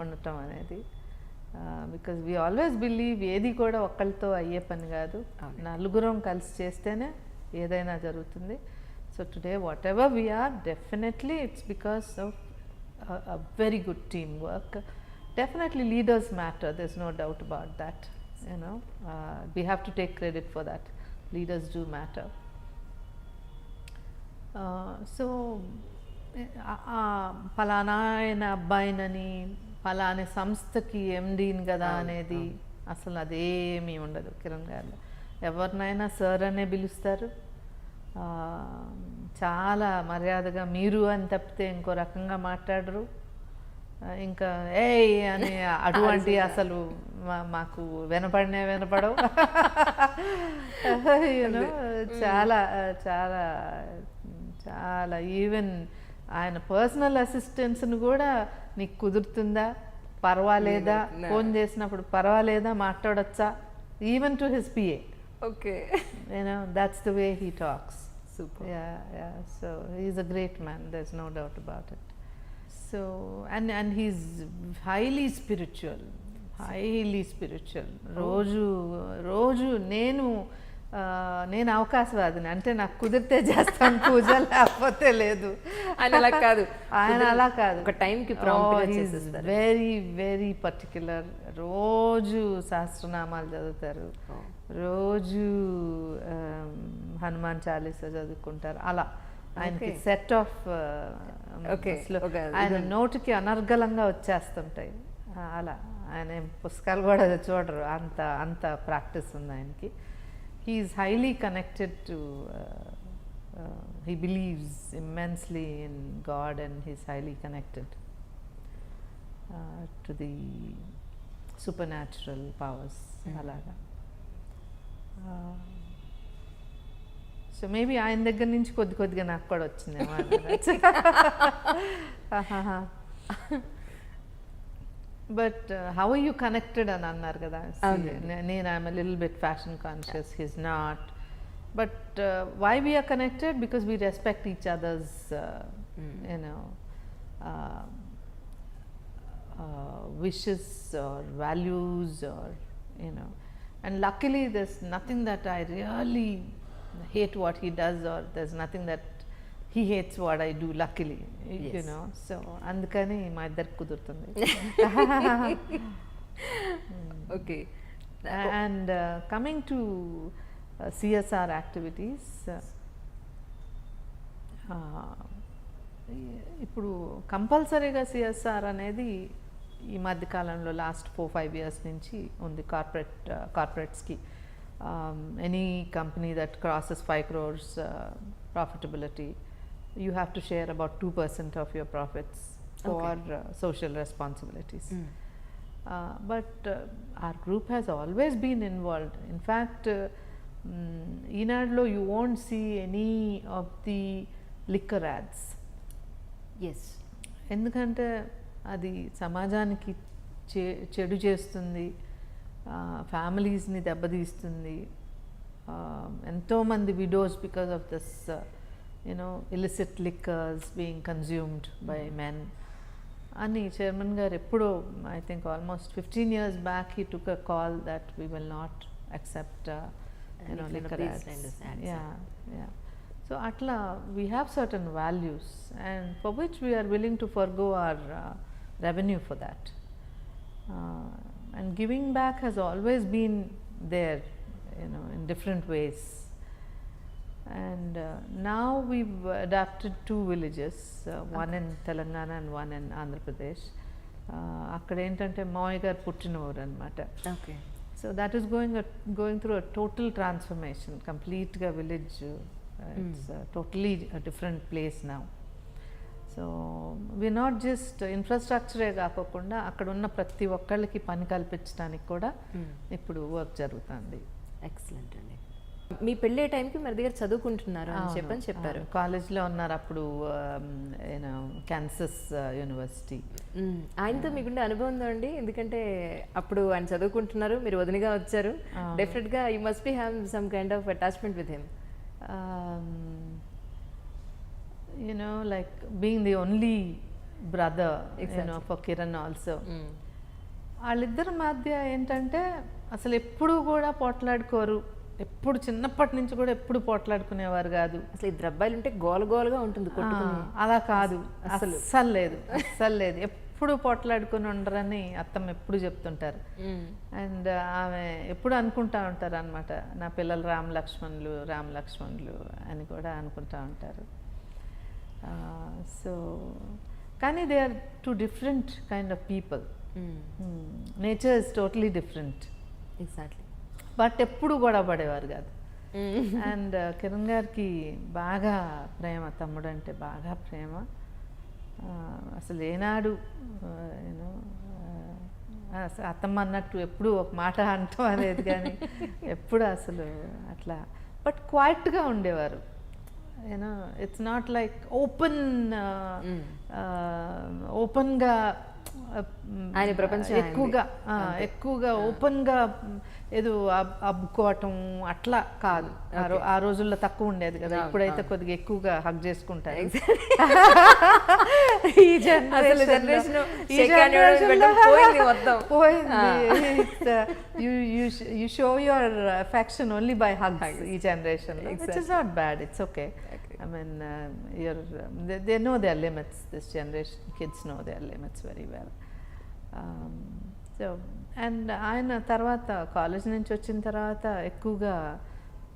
ఉండటం అనేది. బికాజ్ వీ ఆల్వేస్ బిలీవ్ ఏది కూడా ఒక్కళ్ళతో అయ్యే పని కాదు, నలుగురం కలిసి చేస్తేనే ఏదైనా జరుగుతుంది. So today whatever we are, definitely it's because of a very good teamwork. Definitely leaders matter, there's no doubt about that, we have to take credit for that. Leaders do matter. So పలానా ఆయన అబ్బాయినని, పలానా సంస్థకి ఎండీని కదా అనేది అసలు అదేమీ ఉండదు కిరణ్ గారు. ఎవరినైనా సార్ అనే పిలుస్తారు, చాలా మర్యాదగా మీరు అని తప్పితే ఇంకో రకంగా మాట్లాడరు. ఇంకా ఏయ్ అని అటువంటి అసలు మాకు వినపడవు. చాలా చాలా చాలా ఈవెన్ ఆయన పర్సనల్ అసిస్టెంట్స్ని కూడా నీకు కుదురుతుందా, పర్వాలేదా, ఫోన్ చేసినప్పుడు పర్వాలేదా, మాట్లాడొచ్చా, even to his PA. Okay. That's the way he talks. Super. Yeah. So he's a great man, there's no doubt about it. So and he's highly spiritual. రోజు నేను అవకాశవాదిని, అంటే నాకు కుదిరితే చేస్తాను పూజ, లేకపోతే లేదు. ఆయన అలా కాదు, ఒక టైంకి ప్రాంప్ట్గా చేసేస్తారు. Very very particular. రోజు సహస్రనామాలు చదువుతారు, రోజు హనుమాన్ చాలీసా చదువుకుంటారు. అలా ఆయనకి సెట్ ఆఫ్ ఆయన నోటికి అనర్గళంగా వచ్చేస్తుంటాయి. అలా ఆయన పుస్తకాలు కూడా చూడరు, అంత ప్రాక్టీస్ ఉంది ఆయనకి. He is highly connected to, he believes immensely in God, and he is highly connected to the supernatural powers. Alaga. So maybe ఆయన దగ్గర నుంచి కొద్దిగా నాకు కూడా వచ్చిందేమో. But how are you connected అని అన్నారు కదా. నేను I'm a little bit fashion conscious, he's not. But why we are connected? Because we respect each other's wishes or values, or and luckily there's nothing that I really hate what he does, or there's nothing that he hates what I do, luckily. Yes. So andukani ma iddaru kudurtundi. Okay. And coming to CSR activities, ఇప్పుడు కంపల్సరీగా CSR అనేది ఈ మధ్యకాలంలో last 4-5 years నుంచి ఉంది కార్పొరేట్స్కి. Any company that crosses 5 crores profitability, you have to share about 2% of your profits for social responsibilities. But our group has always been involved. In fact, ఈనాడులో you won't see any of the liquor ads. Yes. ఎందుకంటే అది సమాజానికి చెడు చేస్తుంది, ఫ్యామిలీస్ని దెబ్బతీస్తుంది. ఎంతోమంది widows because of this illicit liquors being consumed by men అని చైర్మన్ గారు ఎప్పుడో, I think almost 15 years back, he took a call that we will not accept liquor ads. Yeah. So atla we have certain values and for which we are willing to forgo our revenue for that. And giving back has always been there, in different ways. And now we've adapted 2 villages, one in Telangana and one in Andhra Pradesh. అక్కడ ఏంటంటే మావయ్య గారు పుట్టిన ఊరు అనమాట. Okay. So that is going through a total transformation, కంప్లీట్గా village. It's totally different place now. So we not just ఇన్ఫ్రాస్ట్రక్చరే కాకుండా అక్కడ ఉన్న ప్రతి ఒక్కళ్ళకి పని కల్పించడానికి కూడా ఇప్పుడు వర్క్ జరుగుతుంది. ఎక్సలెంట్ అండి. మీ పెళ్ళే టైంకి మరి దగ్గర చదువుకుంటున్నారు అని చెప్పారు. కాలేజ్లో ఉన్నారు అప్పుడు, కాన్సస్ యూనివర్సిటీ. ఆయనతో మీకుండే అనుభవం ఉందా అండి? ఎందుకంటే అప్పుడు ఆయన చదువుకుంటున్నారు, మీరు వదినగా వచ్చారు. డెఫినెట్గా you must be have some kind of attachment with him. like being the only brother, for Kiran also. వాళ్ళిద్దరి మధ్య ఏంటంటే అసలు ఎప్పుడు కూడా పోట్లాడుకోరు. ఎప్పుడు చిన్నప్పటి నుంచి కూడా ఎప్పుడు పోట్లాడుకునేవారు కాదు. అసలు ఇద్దరు అబ్బాయిలు ఉంటే గోలగోలుగా ఉంటుంది. అలా కాదు, అస్సలు లేదు. ఎప్పుడు పోట్లాడుకుని ఉండరని అత్తమ్మ ఎప్పుడు చెప్తుంటారు. అండ్ ఆమె ఎప్పుడు అనుకుంటా ఉంటారు అనమాట, నా పిల్లలు రామ్ లక్ష్మణులు అని కూడా అనుకుంటా ఉంటారు. సో కానీ they are 2 different kind of people. Nature is totally different. Exactly. But ఎప్పుడు గొడవ పడేవారు కాదు. అండ్ కిరణ్ గారికి బాగా ప్రేమ, తమ్ముడు అంటే బాగా ప్రేమ. అసలు ఏనాడు అత్తమ్మ అన్నట్టు ఎప్పుడు ఒక మాట అంటాం అనేది కానీ ఎప్పుడు అసలు అట్లా. బట్ క్వైట్గా ఉండేవారు. ఇట్స్ నాట్ లైక్ ఓపెన్గా ఆయన ప్రపంచం ఎక్కువగా ఓపెన్గా ఏదో అబ్బుకోవటం అట్లా కాదు. ఆ రోజుల్లో తక్కువ ఉండేది కదా, ఇప్పుడైతే కొద్దిగా ఎక్కువగా హగ్ చేసుకుంటారు. ఈ generation you show your affection only by hugs ఈ generation. Which is not bad, it's okay. I mean, they know their limits. This generation kids know their limits very well. So and ఆయన తర్వాత college నుంచి వచ్చిన తర్వాత ఎక్కువగా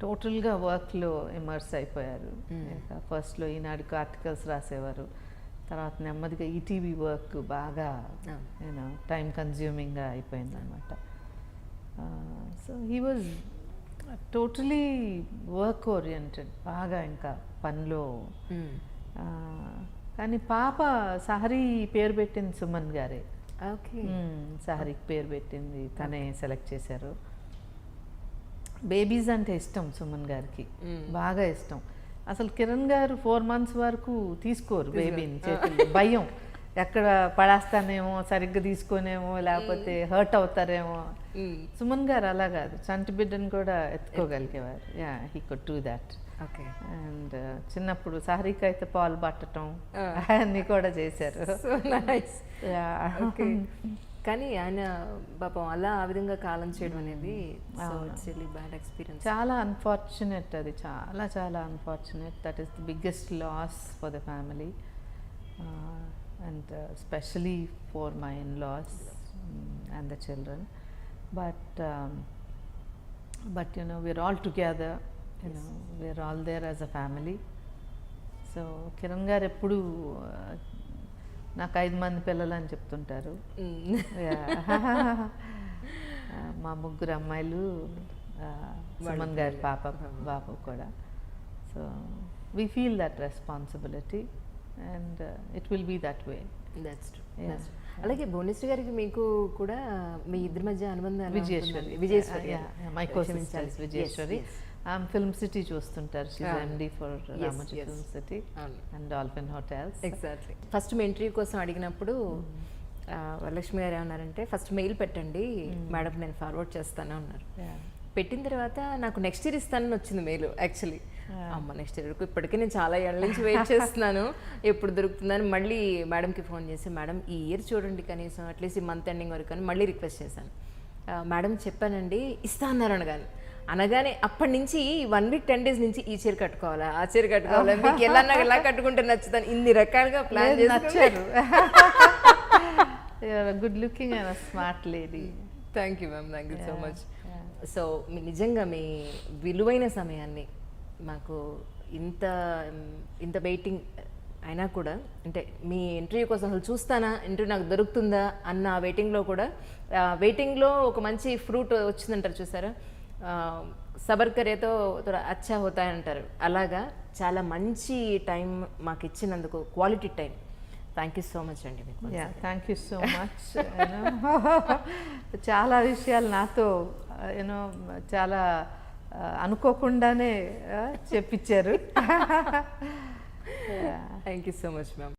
టోటల్గా వర్క్లో immerse అయిపోయారు. ఫస్ట్లో ఈనాడుకి ఆర్టికల్స్ రాసేవారు, తర్వాత నెమ్మదిగా ఈటీవీ వర్క్ బాగా టైం కన్జ్యూమింగ్గా అయిపోయింది అనమాట. So he was totally work oriented, బాగా ఇంకా పనిలో. కానీ పాప సహరీ పేరు పెట్టింది సుమన్ గారే. ఓకే. సహరీకి పేరు పెట్టింది తనే సెలెక్ట్ చేశారు. బేబీస్ అంటే ఇష్టం సుమన్ గారికి, బాగా ఇష్టం. అసలు కిరణ్ గారు 4 months వరకు తీసుకోరు బేబీని చేతుల్లో, భయం ఎక్కడ పడేస్తానేమో, సరిగ్గా తీసుకోనేమో, లేకపోతే హర్ట్ అవుతారేమో. సుమన్ గారు అలా కాదు, చంటి బిడ్డను కూడా ఎత్తుకోగలిగేవారు. He could do that. Okay. And చిన్నప్పుడు సహరీకి అయితే పాలు పట్టడం అన్నీ కూడా చేశారు. కానీ ఆయన పాపం అలా ఆ విధంగా కాలం చేయడం అనేది బ్యాడ్ ఎక్స్పీరియన్స్. చాలా అన్ఫార్చునేట్, అది చాలా చాలా unfortunate. That is the biggest loss for the family and especially for my in-laws and the children. But we're all together, we're all there as a family. So Kiran గారు ఎప్పుడు నాకు 5 మంది పిల్లలు అని చెప్తుంటారు. మా 3 అమ్మాయిలు, సుమన్ గారి బాబు కూడా. So we feel that responsibility. and it will be that way. That's true. That's true. అలాగే భువనేశ్వరి గారికి మీకు కూడా మీ ఇద్దరి మధ్య అనుబంధం ఎలా విజయేశ్వరి. ఉంటుందండి? Vijayeshwari Yeah, my co-sister is Vijayeshwari. Film City చూస్తుంటారు. She's MD for Ramoji Film City and Dolphin Hotels. Exactly. First me interview కోసం అడిగినప్పుడు వరలక్ష్మి గారు ఏమన్నారంటే ఫస్ట్ మెయిల్ పెట్టండి మేడం నేను ఫార్వర్డ్ చేస్తాను అన్నారు. పెట్టిన తర్వాత నాకు నెక్స్ట్ ఇయర్ ఇస్తానని వచ్చింది మెయిల్. యాక్చువల్లీ అమ్మ నెక్స్ట్ ఇయర్ వరకు ఇప్పటికే నేను చాలా ఏళ్ళ నుంచి వెయిట్ చేస్తున్నాను ఎప్పుడు దొరుకుతుందని మళ్ళీ మేడంకి ఫోన్ చేసి మేడం ఈ ఇయర్ చూడండి కనీసం అట్లీస్ట్ ఈ మంత్ ఎండింగ్ వరకు అని మళ్ళీ రిక్వెస్ట్ చేశాను. మేడం చెప్పానండి ఇస్తా అన్నారు అనగానే అప్పటి నుంచి 1 week 10 days నుంచి ఈ చీర కట్టుకోవాలా ఆ చీర కట్టుకోవాలా మీకు ఎలా కట్టుకుంటే నచ్చుతాను ఇన్ని రకాలుగా ప్లాన్ చేశారు. Good looking and smart lady. Thank you ma'am, thank you so much. So నిజంగా మీ విలువైన సమయాన్ని మాకు ఇంత వెయిటింగ్ అయినా కూడా అంటే మీ ఇంటర్వ్యూ కోసం అసలు చూస్తానా ఇంటర్వ్యూ నాకు దొరుకుతుందా అన్న వెయిటింగ్లో కూడా వెయిటింగ్లో ఒక మంచి ఫ్రూట్ వచ్చిందంటారు చూసారా, సబర్ కరేతో అచ్చా హోతా అంటారు. అలాగా చాలా మంచి టైం మాకు ఇచ్చినందుకు quality time. Thank you so much అండి మీకు. Thank you so much. చాలా విషయాలు నాతో యూనో చాలా అనుకోకుండానే చెప్పించారు. Thank you so much ma'am.